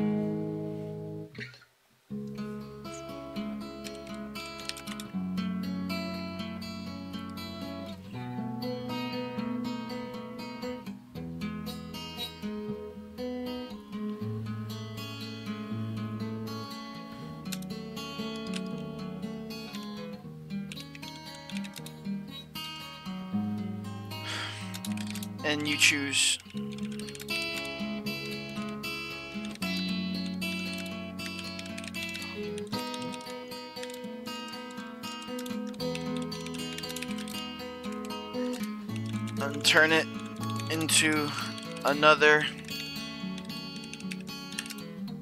And you choose and turn it into another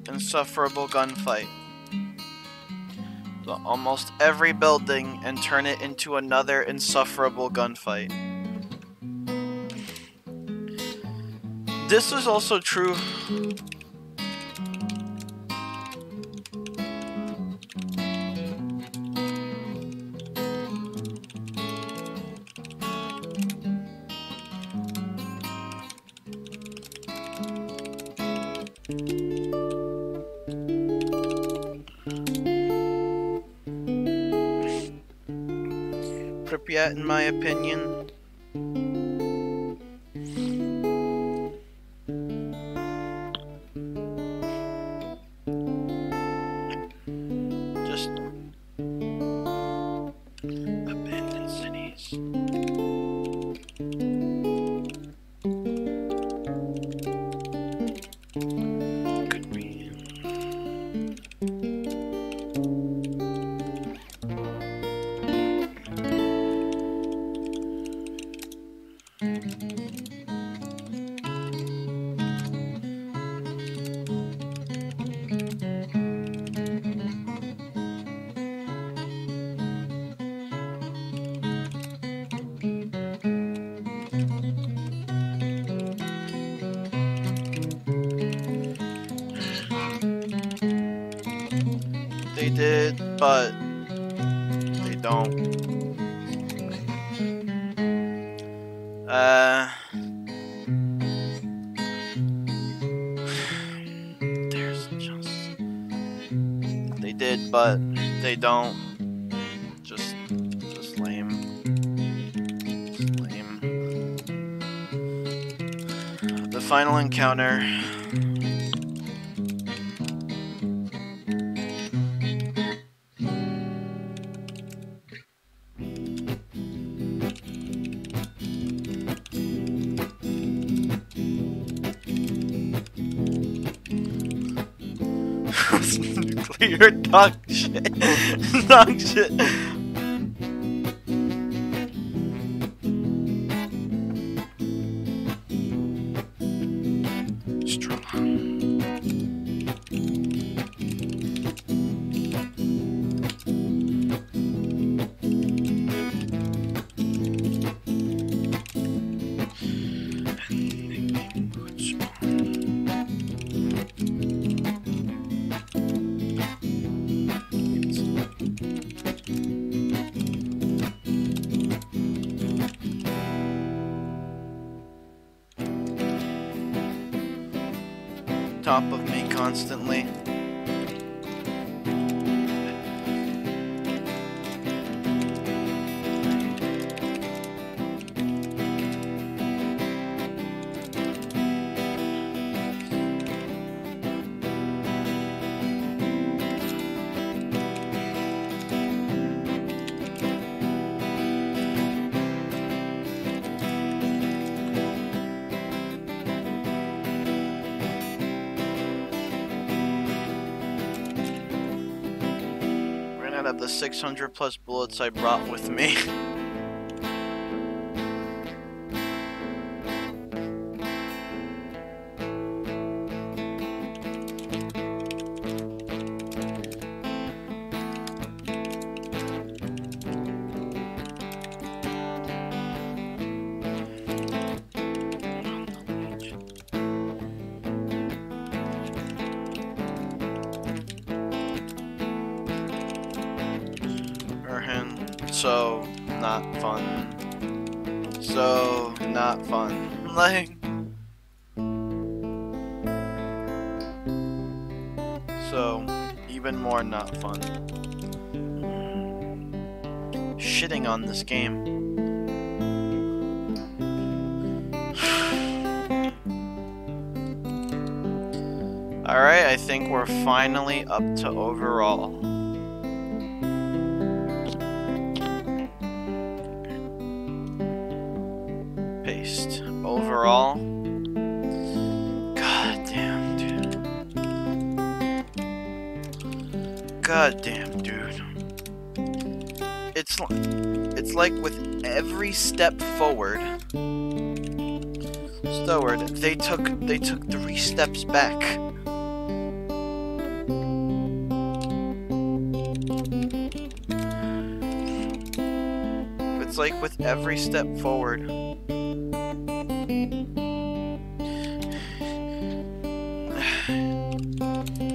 insufferable gunfight. So almost every building and turn it into another insufferable gunfight. This is also true. Pripyat, in my opinion. Just abandoned cities. Could be. They did, but they don't. did, but they don't. Just lame. Just lame. The final encounter. Nuclear dog shit. Dog shit. Top of me constantly. Of the 600 plus bullets I brought with me. So not fun. So not fun. Like, so even more not fun. Shitting on this game. Alright, I think we're finally up to overall. Paste. Overall. God damn, dude. God damn, dude. It's like with every step forward, they took 3 steps back. It's like with every step forward.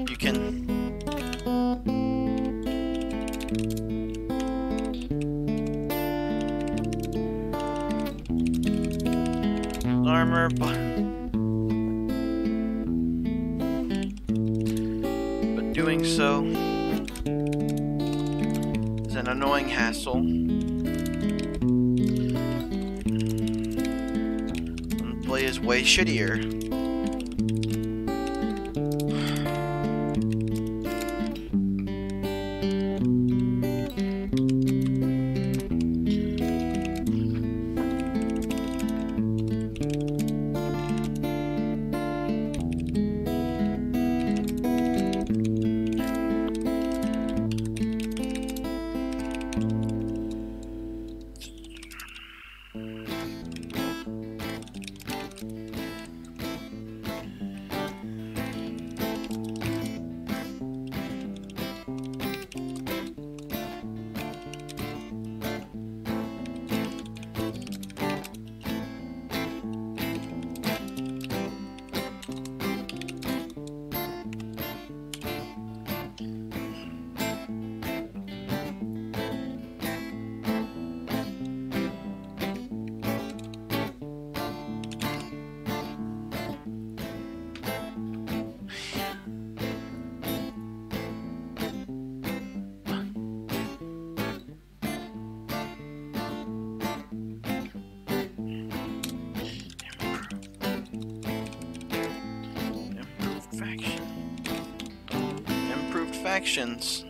You can armor, but doing so is an annoying hassle. And play is way shittier. actions.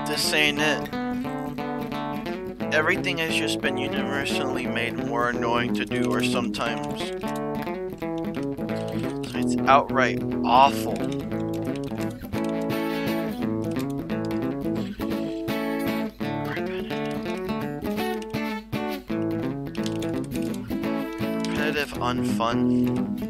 This ain't it. Everything has just been universally made more annoying to do, or sometimes so it's outright awful. Repetitive unfun.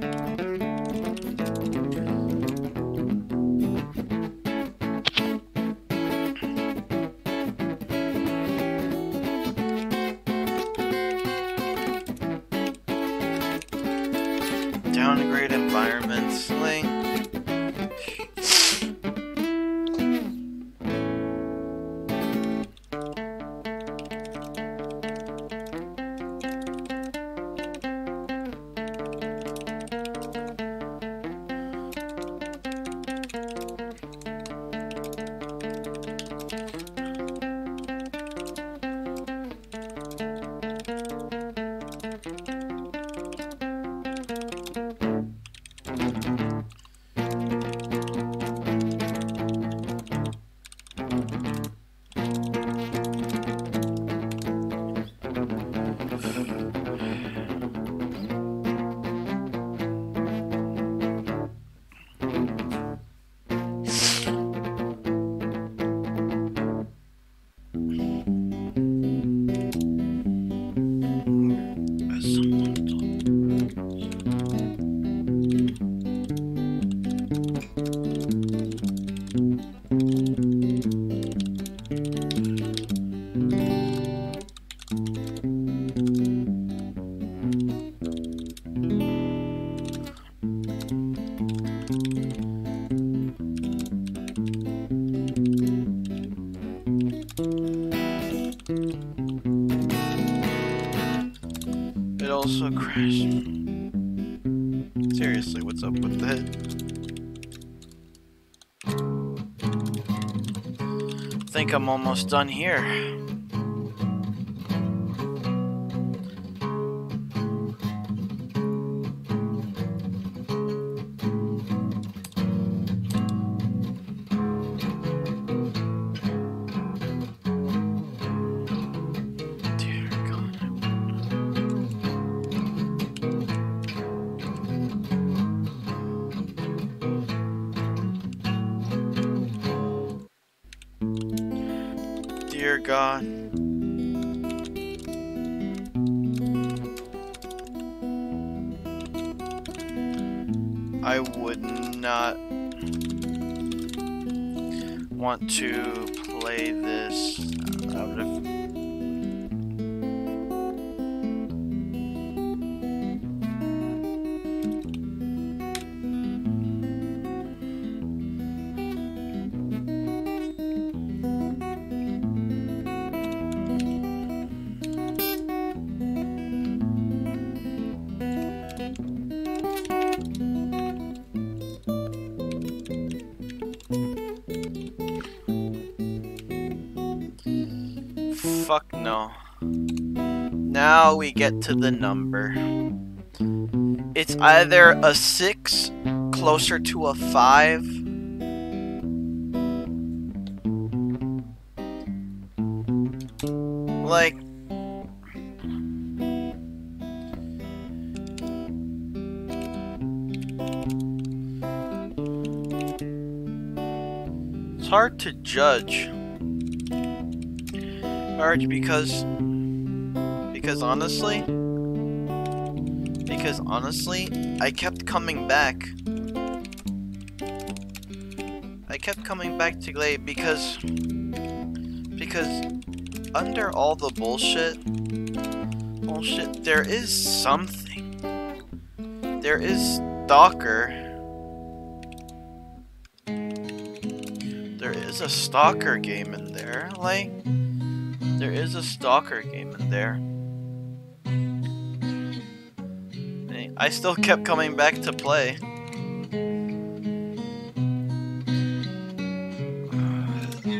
Downgrade environments, like it also crashed. Seriously, what's up with that? I think I'm almost done here. Dear God. I would not want to play this out of... Fuck no. Now we get to the number. It's either a 6 closer to a 5 Like, it's hard to judge. Hard because honestly, I kept coming back. I kept coming back to Glade because under all the bullshit, there is something. There is Stalker. There is a Stalker game in there. Like, there is a Stalker game in there. I still kept coming back to play.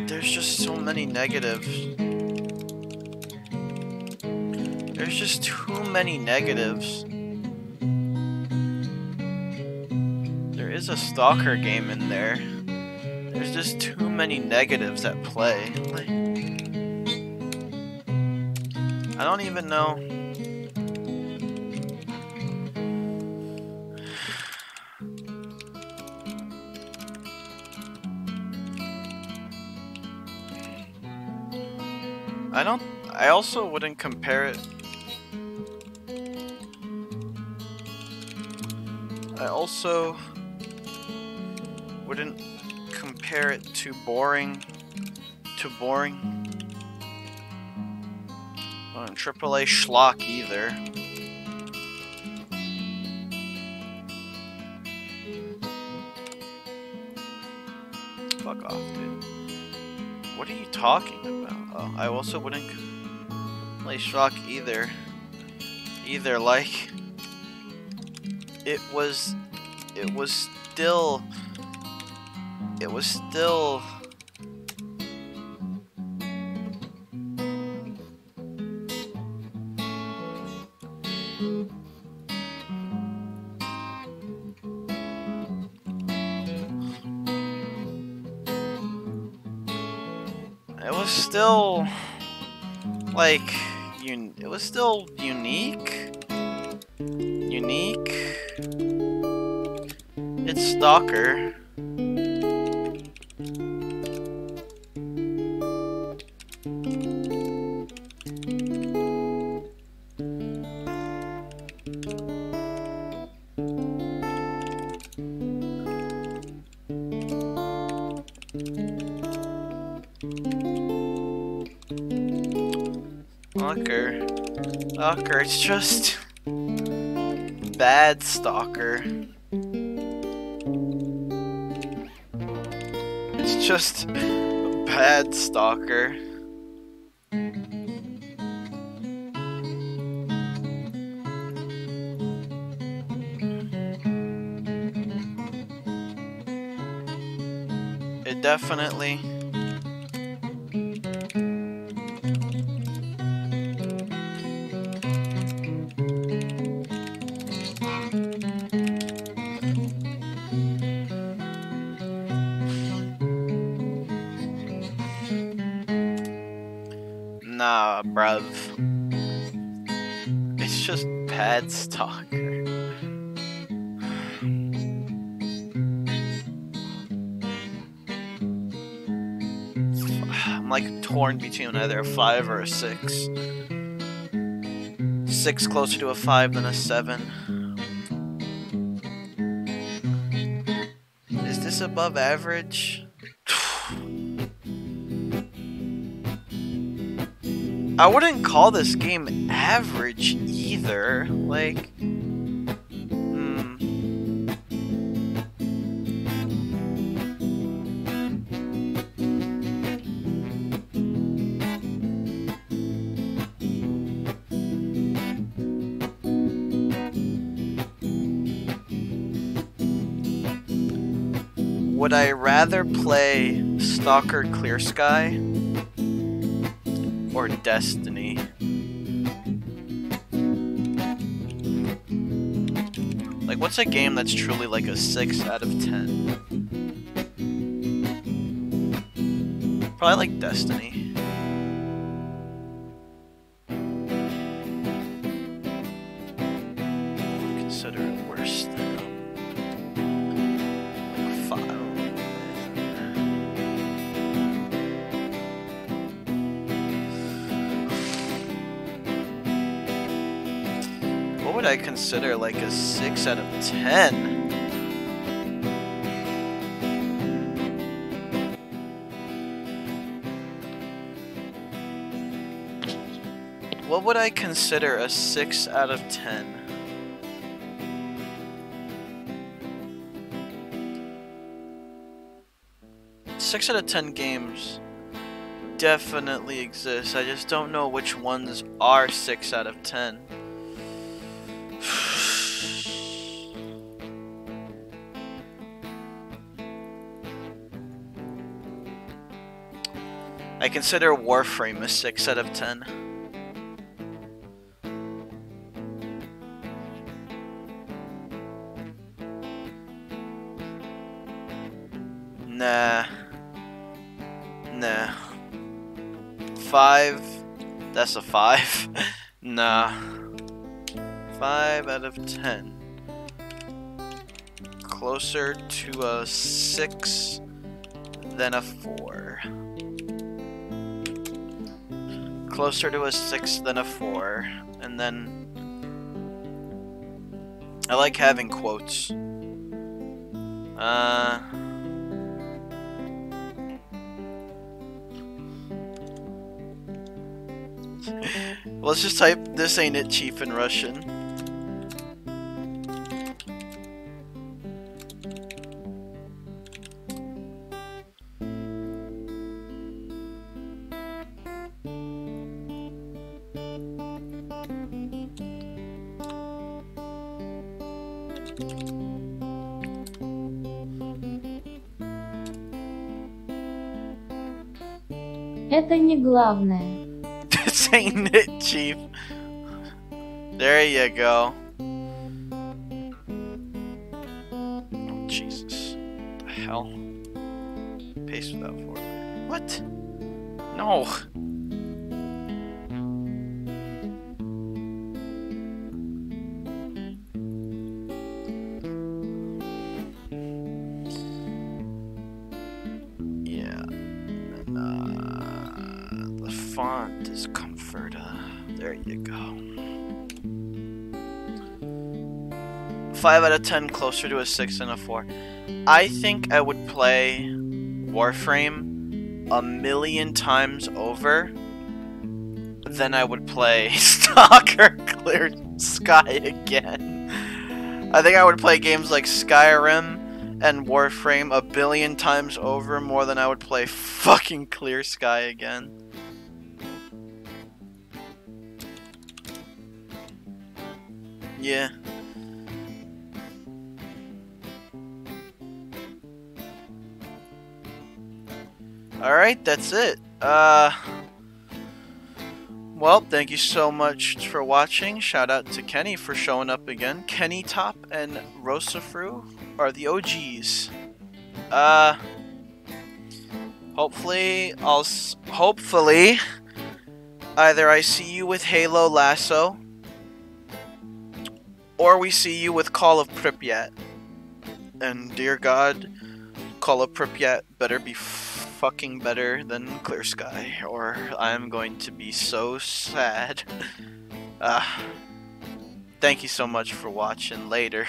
There's just so many negatives. There's just too many negatives. There is a Stalker game in there. There's just too many negatives at play. Like, I don't even know. I also wouldn't compare it. I also wouldn't compare it to boring. AAA schlock either. Fuck off, dude. What are you talking about? Oh, I also wouldn't play schlock either. Like, it was still like, it was still unique. It's Stalker. Stalker, it's just bad Stalker. It's just bad Stalker. It definitely. Nah, bruv. It's just bad Stalker. I'm like torn between either a 5 or a 6. 6 closer to a 5 than a 7. Is this above average? I wouldn't call this game average either. Like, would I rather play S.T.A.L.K.E.R Clear Sky or Destiny? Like, what's a game that's truly like a 6 out of 10? Probably like Destiny. would I consider like a 6 out of 10? What would I consider a 6 out of 10? Six out of 10 games definitely exist. I just don't know which ones are 6 out of 10. I consider Warframe a 6 out of 10. Nah. 5. That's a 5. Nah. 5 out of 10. Closer to a 6 than a 4. Closer to a 6 than a 4. And then I like having quotes. Let's just type "this ain't it, Chief" in Russian. Это не главное. This ain't it, Chief. There you go. Oh, Jesus. What the hell? Paste without forward. What? No. Yeah. And, the font is Comforta. There you go. 5 out of 10, closer to a 6 and a 4. I think I would play Warframe a million times over than I would play S.T.A.L.K.E.R Clear Sky again. I think I would play games like Skyrim and Warframe a billion times over more than I would play fucking Clear Sky again. Yeah. Alright, that's it. Well, thank you so much for watching. Shout out to Kenny for showing up again. Kenny Top and Rosafru are the OGs. Hopefully either I see you with Halo Lasso or we see you with Call of Pripyat. And dear God, Call of Pripyat better be fucking better than Clear Sky, or I'm going to be so sad. Thank you so much for watching. Later.